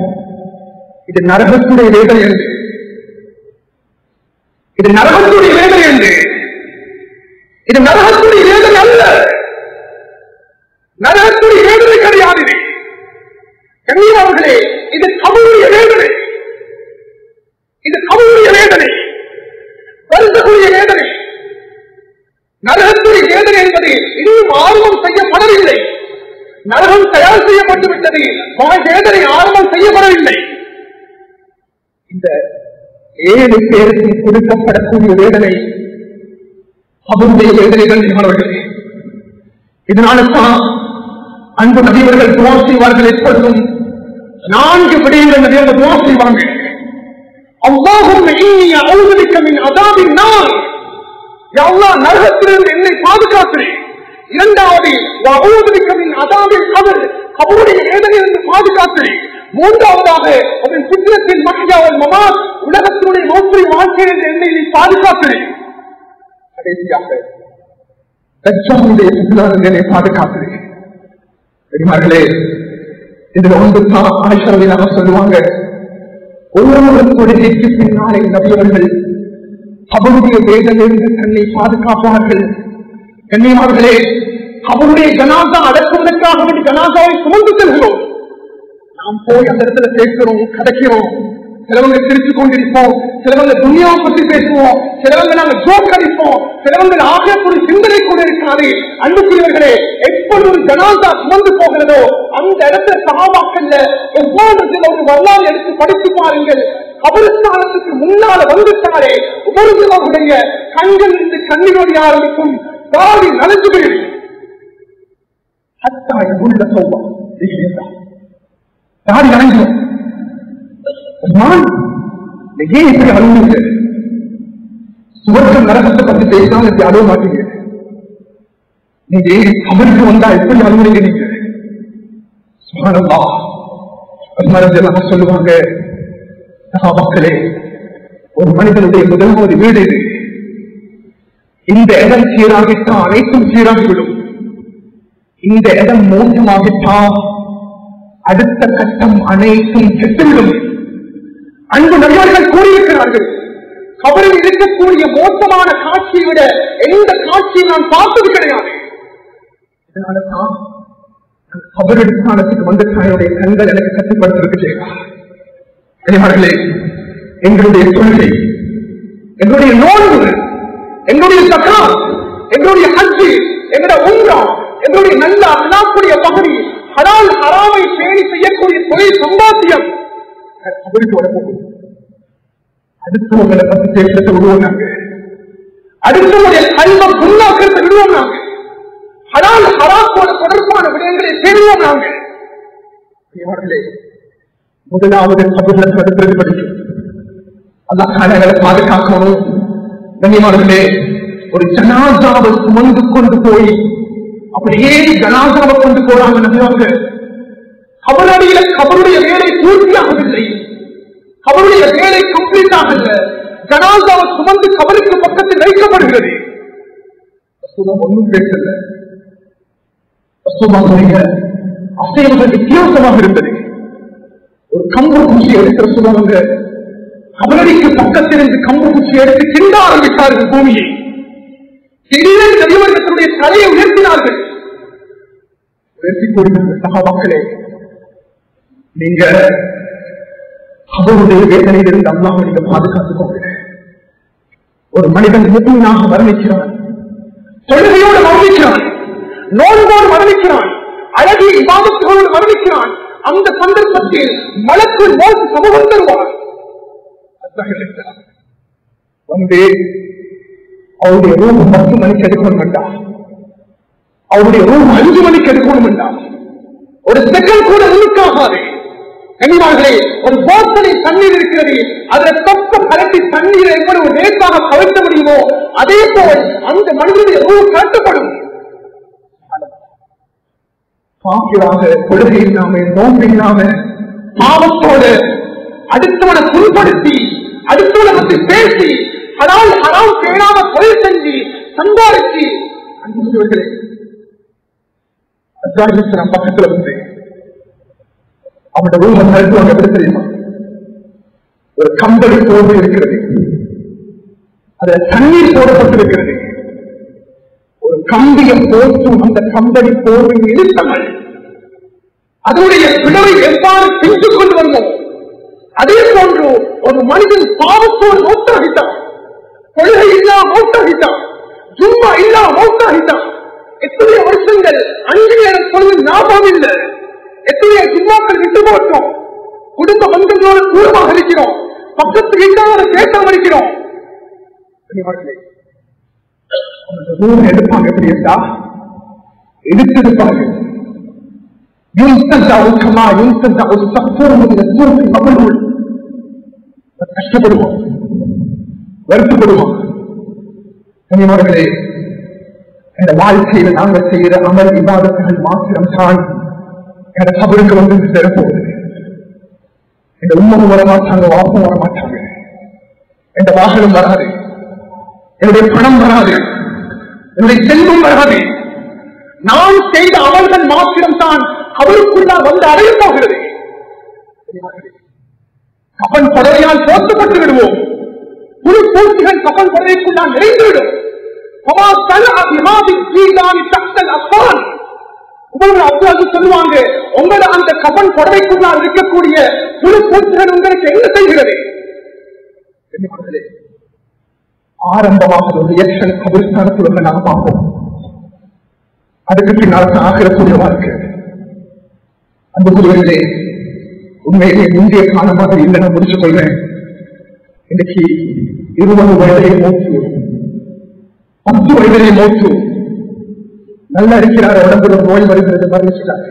இது நரகத்துடைய வேதனை என்று, இது நரகத்துடைய வேதனை என்று. இது நரகத்துடைய வேதனை அல்ல, நரகத்துடைய வேதனை கிடையாது. கண்ணியமானவர்களே, இது கபருடைய வேதனை, இது கபருடைய வேதனை, வருத்தக்கூடிய வேதனை. நரகத்துடைய வேதனை என்பது இன்னும் ஆர்வம் செய்யப்படவில்லை. நரகம் தயார் செய்யப்பட்டு விட்டது, வேதனை ஆரம்பம் செய்யப்படவில்லை. இந்த 7 பேருக்கு கொடுக்கப்படக்கூடிய வேதனை அவருடைய வேதனைகள் நிகழ்வுகளே. இதனால்தான் அன்பு நபியவர்கள் துவா செய்வார்கள். எப்பொழுதும் 4 விடயங்கள் நபியவர்கள் துவா செய்வாங்க. அல்லாஹும்ம இன்னி அஊது பிக்க மின் அஸாபின் நார், யா அல்லாஹ் நரகத்திலிருந்து என்னை பாதுகாக்கிறேன். இரண்டாவது வஅஊது பிக்க மின் அஸாபில் கபர், கபருடைய வேதனையிலிருந்து பாதுகாக்கிறேன். மூன்றாவதாக அதன் ஃபித்னத்தில் மஹ்யா வல் மமாத், உலகத்தினுடைய மௌத்துடைய வாழ்க்கையில் என்னை நீ பாதுகாக்கிறேன். கடைசியாக தஜ்ஜாலுடைய ஃபித்னாவிலிருந்து பாதுகாக்கிறேன். பெரியமார்களே, இதுல ஒன்று தான் ஆயிஷா ரலியல்லாஹு சொல்லுவாங்க, ஒவ்வொரு தொழுகைக்கு பின்னாலே நபியவர்கள் கபருடைய வேதனையிலிருந்து தன்னை பாதுகாப்பார்கள். கண்ணியமார்களே, அவருடைய ஜனாசா அடக்குவதற்காக வேண்டி ஜனாசாவை சுமந்து செல்கிறோம். நாம் போய் அந்த இடத்துல பேசுகிறோம், கிடைக்கிறோம். சிலவங்க சிரித்துக் கொண்டிருப்போம், சிலவங்க துனியாவை பற்றி பேசுவோம், சிலவங்க நாங்கள் ஜோக் அடிப்போம், சிலவங்க ஆகக்கூடிய சிந்தனை கூட இருக்காது. அன்புக்குரியவர்களே, எப்பொழுது ஒரு ஜனாசா சுமந்து போகிறதோ அந்த இடத்துல சஹாபாக்கள்ல ஒவ்வொரு ஒரு வரலாறு எடுத்து படித்து பாருங்கள். கபரிஸ்தானத்துக்கு முன்னால வந்துட்டாரே ஒவ்வொருவருடைய கண்கள் இருந்து கண்ணீர் வடிய ஆரம்பிக்கும், தாடி நனைஞ்சு போயிடும். உள்ள சௌபா தாடி நனைஞ்சிடும். ஏன் இப்படி அழுவீங்க? சுவர்க்கம் நரகத்தை பத்தி பேசினாலும் இப்படி அழுவ மாட்டீங்க. நீங்க கபருக்கு வந்தா எப்படி அழுவீங்க? நீங்க சுப்ஹானல்லாஹ் சொல்லுவாங்க, சஹாபாக்களே, ஒரு மனிதனுடைய முதலாவது வீடு இது. இந்த இடம் சீராகிட்டா அனைத்தும் சீராகிவிடும். இந்த இடம் மோசமாகிட்டா அடுத்த கட்டம் அனைத்தும் கெட்டுவிடும். அன்பு நபியர்கள் கூறியிருக்கிறார்கள், கபரில் இருக்கக்கூடிய மோசமான காட்சியை விட எந்த காட்சியை நான் பார்த்தது கிடையாது. இதனால்தான் கபரிஸ்தானத்துக்கு வந்து என்னுடைய கண்கள் எனக்கு கட்டுப்படுத்திருக்கு செய்யலாம். எங்களுடைய தொழுகை, எங்களுடைய நோன்பு, எங்களுடைய சக்காத், எங்களுடைய ஹஜ், எங்களுடைய உம்ரா, எங்களுடைய நல்ல அல்லாஹ்வுடைய பகுதி, ஹலால் ஹராமை பேணி செய்யக்கூடிய தொழில் சம்பாத்தியம் கபருக்கு வரப்போகுது. அடுத்தவங்களை பற்றி பேசுறதை விடுவோம் நாங்க, அடுத்தவங்களுடைய கல்வ புண்ணாக்கிறத விடுவோம் நாங்க, ஹலால் ஹராமோட தொடர்பான விடயங்களை தேடுவோம் நாங்க. முதலாவது கபர்ல தடுக்கிறது படிக்கும். அல்லாஹ் பாதுகாக்கணும். கண்ணியமானவர்களே, ஒரு ஜனாசாவை சுமந்து கொண்டு போய் அப்படியே ஜனாசாவை கொண்டு போறாங்க நபியவர்கள். கபரடியில கபருடைய வேலை பூர்த்தியாகவில்லை, கபருடைய வேலை கம்ப்ளீட் ஆகல. ஜனாசாவை சுமந்து கபருக்கு பக்கத்தில் வைக்கப்படுகிறது. ஒன்றும் பேசல, அசைவர்கள் வித்தியாசமாக இருந்தது. ஒரு கம்பு குச்சி எடுக்கிற சொல்லுவாங்க, கபரடிக்கு பக்கத்திலிருந்து கம்பு குச்சி எடுத்து கிண்ட ஆரம்பித்தார்கள் பூமியை. திடீரென்று நபியவர்களுடைய தலையை உயர்த்தினார்கள். உயர்த்தி கூறினார்கள், சகாபாக்களே, நீங்க அவருடைய வேதனையிலிருந்து அல்லாஹ் நீங்க பாதுகாத்துக் கொண்டு ஒரு மனிதன் முழுமையாக வர்ணிக்கிறான். தொழுகையோடு மரணிக்கிறான், நோன்போடு மரணிக்கிறான், அழகிய இபாதத்துகளோடு மரணிக்கிறான். அந்த சந்தர்ப்பத்தில் மலக்கு மோச சமூகம் தருவார். வந்து அவருடைய ரூம் 10 மணிக்கு எடுக்கணும் வேண்டாம், அவருடைய ரூம் 5 மணிக்கு எடுக்கணும் வேண்டாம். ஒரு செகண்ட் கூட முழுக்காகாது. கனிவார்களே, ஒரு போத்தனை தண்ணீர் இருக்கிறது, அதில் தொக்க கலட்டி தண்ணீரை எவ்வளவு லேசாக கவிழ்த்த முடியுமோ அதே போல் அந்த மனிதனுடைய ரூம் கட்டப்படும். பாக்கியமாக கொள்கை இல்லாம நோன்பு இல்லாம பாவத்தோடு அடுத்தவனை புண்படுத்தி அடுத்தவனை பற்றி பேசி ஹலால் ஹராம் பேணாம தொழில் செஞ்சு சம்பாதிச்சு அன்புகளே பக்கத்துல வந்து அவனோட ரூம கருத்துவாங்க. எப்படி தெரியுமா? ஒரு கம்பளி போர்வை இருக்கிறது, அதுல தண்ணீர் போடப்பட்டிருக்கிறது. ஒரு கம்பியை போட்டு அந்த கம்பளி போர்வை இழுத்தமல் அதனுடைய பிளவை எவ்வாறு செஞ்சு கொண்டு வந்தோம் அதே போன்று ஒரு மனிதன் பாவத்தோடு மௌத்தாகிட்டான், கொள்கை இல்லா மௌத்தாகிட்டான், சும்மா இல்லா மௌத்தாகிட்டான். எத்தனையோ வருஷங்கள் 5 நேரம் சொல்வது ஞாபகம் இல்லை, எத்தனையோ சும்மாக்கள் விட்டு போட்டோம், குடும்ப பந்தங்களோடு தூரமாக இருக்கிறோம், பக்கத்து வீட்டாரோட பேசாம இருக்கிறோம். எடுப்பாங்க எப்படி இருந்தா எடுத்திருப்பாங்க. கஷ்டப்படுவோம், வருத்தப்படுவோம். கனிமர்களே, இந்த வாழ்க்கையில நாங்கள் செய்கிற அமல் இபாதத்துகள் மாத்திரம்தான் என கபருக்கு வந்து தரப்போகுது. இந்த உண்மையும் வரமாட்டாங்க, வாக்கும் வரமாட்டாங்க, எந்த வாகனம் வராது, என்னுடைய பணம் வராது, என்னுடைய செல்வம் வராது. நாம் செய்த அமல்கள் மாத்திரம்தான் அவருக்குள்ளால் வந்து அடைய போகிறது. கப்பன் படவையால் போர்த்தப்பட்டு விடுவோம், புது பூச்சிகள் கப்பன் படவைக்குள்ளால் நிறைந்துவிடும். சொல்லுவாங்க, உங்களை அந்த கப்பன் படவைக்குள்ளால் இருக்கக்கூடிய புது பூச்சிகள் உங்களுக்கு என்ன செய்கிறது? ஆரம்பமாக ஒரு ரியாக்ஷன் கபிரிஸ்தானத்தில் நாங்க பார்ப்போம், அதுக்கு பின்னால் ஆகக்கூடிய வாழ்க்கை. அந்த குருவிலே உண்மையிலே முந்தைய காலமாக இல்லை, நான் முடிச்சுக் கொள்வேன். இன்னைக்கு 20 வயதிலே மூச்சு, 10 வயதிலே மூச்சு, நல்லா இருக்கிறார், உடம்புல நோய் வருகிறது, மறைச்சிட்டார்,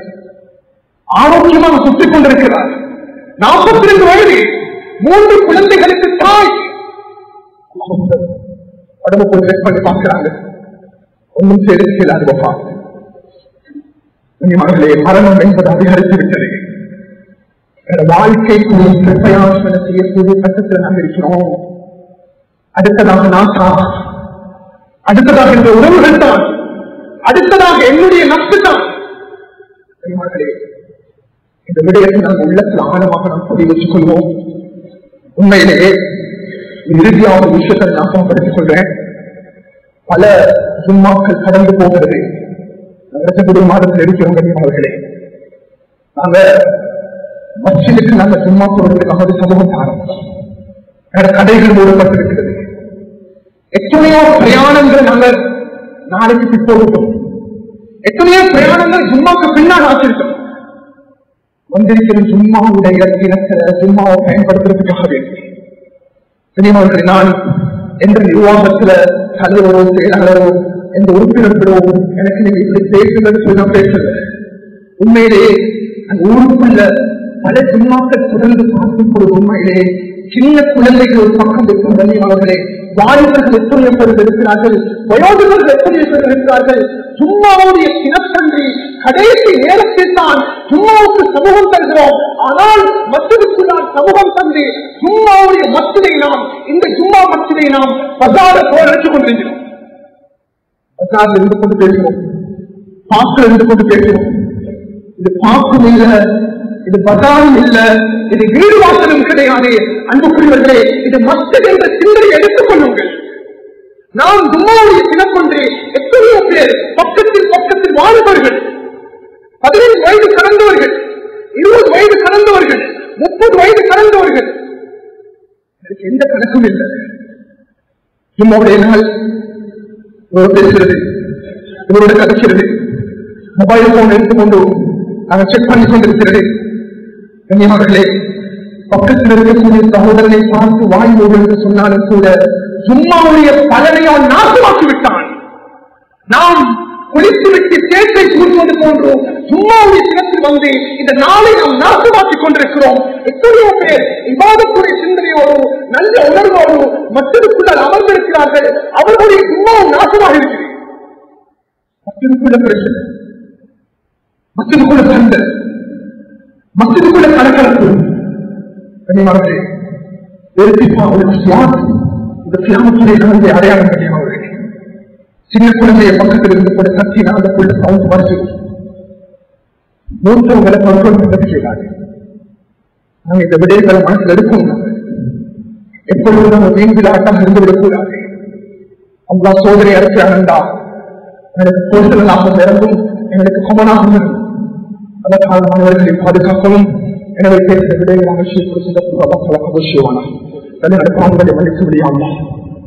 ஆரோக்கியமாக சுற்றிக் கொண்டிருக்கிறார். 42 வயது, 3 குழந்தைகளுக்கு தாய். உடம்பு போய் செக் பண்ணி பார்க்கிறாங்க, ஒன்றும் செய்யலாது. மரணம் என்பது அதிகரித்து விட்டது. வாழ்க்கைக்குரிய பிரயாசனை செய்யக்கூடிய கட்டத்தில் நாங்கள் இருக்கிறோம். அடுத்ததாக நாட்டா, அடுத்ததாக இந்த உறவுகள் தான், அடுத்ததாக என்னுடைய நட்பு தான். இந்த விடயத்தை நாங்கள் உள்ளத்தில் ஆழமாக நாம் பதிவு வச்சுக் கொள்வோம். உண்மையிலேயே இறுதியாக விஷயத்தை ஞாபகப்படுத்திக் கொள்றேன். பல ஜும்மாக்கள் கடந்து போகிறது. மாதத்தில் இருக்கிறோம் அவர்களே, நாங்க மஸ்ஜிதுக்கு நாங்கள் ஜும்மா போடுவதற்காக சமூகம் ஆரம்பித்தோம். கடைகள் மூடப்பட்டிருக்கிறது. எத்தனையோ பிரயாணங்கள் நாங்கள் நாளைக்கு பிற்போடுவோம், எத்தனையோ பிரயாணங்கள் ஜும்மாக்கு பின்னால் ஆச்சிருக்கோம். வந்திருக்கிற ஜும்மாவுடைய தினத்தை ஜும்மாவை பயன்படுத்துறதுக்காக வேண்டி நான் எந்த நிர்வாகத்துல தலைவரோ செயலாளரோ எந்த உறுப்பினர்களோ எனக்கு நீங்க இப்படி பேசுங்கன்னு சொல்ல பேசல. உண்மையிலேயே அந்த ஊருக்குள்ள பல ஜும்மாக்கள் தொடர்ந்து பார்க்கும் பொழுது உண்மையிலே சின்ன குழந்தைகள் ஒரு பக்கம் இருக்கிற அவர்களே, வாலிபர்கள் எத்தனை பேர் இருக்கிறார்கள், வயோதிகர்கள் எத்தனை பேர் இருக்கிறார்கள். சும்மாவுடைய தினத்தன்றி கடைசி நேரத்தில் தான் சும்மாவுக்கு சமூகம் தருகிறோம். ஆனால் மற்றதுக்கு நான் சமூகம் தந்து சும்மாவுடைய மத்திரை நாம், இந்த சும்மா மத்திரை நாம் பசார போல் எடுத்துக் கொண்டிருக்கிறோம். பசாரில் இருந்து கொண்டு பேசுவோம், பாக்கில் இருந்து கொண்டு பேசுவோம். இது பாக்கும் இல்ல, இது பசாரும் இல்ல, இது வீடு வாசலும் கிடையாது. அன்புக்குரியவர்களே, இது மக்கள் என்ற சிந்தனை எடுத்துக் கொள்ளுங்கள். நாம் தும்மாவுடைய தினக்கொண்டு எத்தனையோ பேர் பக்கத்தில் பக்கத்தில் வாழ்பவர்கள், 15 வயது கடந்தவர்கள், 20 வயது கடந்தவர்கள், 30 வயது கடந்தவர்கள், எனக்கு எந்த கணக்கும் இல்லை. ஜும்மாவுடைய நாள் பேசுகிறது, இவரோட கதைக்கிறது மொபைல் போன் எடுத்துக்கொண்டு நாங்கள் செக் பண்ணி கொண்டிருக்கிறது. கண்ணியமானவர்களே, பக்கத்தில் இருக்கக்கூடிய சகோதரனை பார்த்து வாய்மூடு என்று சொன்னாலும் கூட ஜும்மாவுடைய பலனை அவன் நாசமாக்கி விட்டான். நாம் குளித்துவிட்டு சேற்றை கூறுவது போன்றோம் ஜும்மாவுடைய தினத்தில் வந்து இந்த நாளை நாம் நாசமாக்கிக் கொண்டிருக்கிறோம். எத்தனையோ பேர் இவாதத்துடைய சிந்தனையோடு நல்ல உணர்வோடு மற்றதுக்குள்ள அமர்ந்திருக்கிறார்கள். அவர்களுடைய ஜும்மாவும் நாசமாக இருக்கிறது. மற்றதுக்குள்ள பிரச்சனை, மற்றதுக்குள்ள சண்டை, மற்றதுக்குள்ள கலக்கலப்பு. கண்ணியமானவர்களே, இந்த கிராமத்துடைய கலந்தை அடையாளம் கண்ணியமானவர்களே, சின்ன குழந்தைய பக்கத்தில் இருந்து கூட கத்தினா அந்த குள்ள சவுண்ட் மறைச்சு மூத்தவங்களை கண்ட்ரோல் பண்ணி செய்வார்கள். நாங்க இந்த விடயங்களை மனசில் எடுக்கணும். எப்பொழுது நம்ம வீண் விளையாட்டாக இருந்துவிடக்கூடாது. அவ்வளா சோதனை அடைச்சாங்கண்டா எனக்கு சோதனாக இறந்தும் எங்களுக்கு கொமனாக அதற்கான மாணவர்களை பாதுகாக்கவும் எனவே பேசுகிற விடயங்கள் அவசியமான பாவங்களை மன்னிக்க முடியாம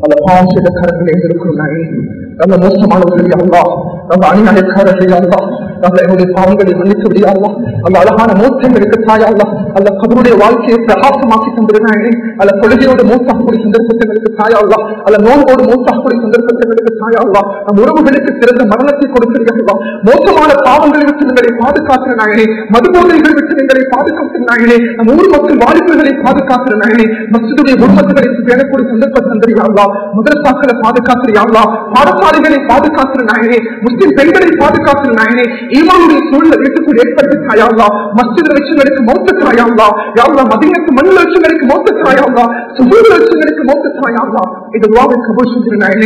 அந்த பாவம் செய்த கருத்தில் எங்கிருக்கும் நல்ல மோசமானவர்களை அல்லா, நல்ல அநியாயக்காரர்களை அல்லா, நல்ல என்னுடைய பாவங்களை மன்னிக்க முடியாதா, அந்த அழகான மோசங்களுக்கு தாயாளா, அந்த கபருடைய வாழ்க்கையை பிரகாசமாக்கி தந்திருந்தாங்க, அல்ல கொள்கையோடு மோசாகக்கூடிய சந்தர்ப்பங்களுக்கு தாயாளா, அல்ல நோன்போடு மோசாகக்கூடிய சந்தர்ப்பங்களுக்கு தாயாளா, நம் உறவுகளுக்கு சிறந்த மரணத்தை கொடுத்திருக்கிறதா, மோசமான பாவங்களை விட்டு எங்களை பாதுகாக்கிறாங்களே, மதுபோதைகள் விட்டு எங்களை பாதுகாக்கிறாங்களே, நம் ஊர் மக்கள் வாலிபர்களை பாதுகாக்கிறாங்களே, மஸ்ஜிதுடைய குடும்பங்களை பேணக்கூடிய சந்தர்ப்பம் தந்திரியாங்களா, முதற்சாக்களை பாதுகாக்கிறாங்களா, பாடசாலைகளை பாதுகாக்கிறாங்களே, முஸ்லிம் பெண்களை பாதுகாக்கிறாங்களே, ஈமானுடைய சூழலை வீட்டுக்குள் ஏற்படுத்தாயாங்களா, மஸ்ஜித் லட்சங்களுக்கு மௌத்தத்தாயாங்களா, யாங்களா மதீனத்து மண் லட்சங்களுக்கு மௌத்தத்தாயாங்களா, சுகூர் லட்சங்களுக்கு மௌத்தத்தாயாங்களா, இது துஆவை கபூல் செய்கிறாங்களே.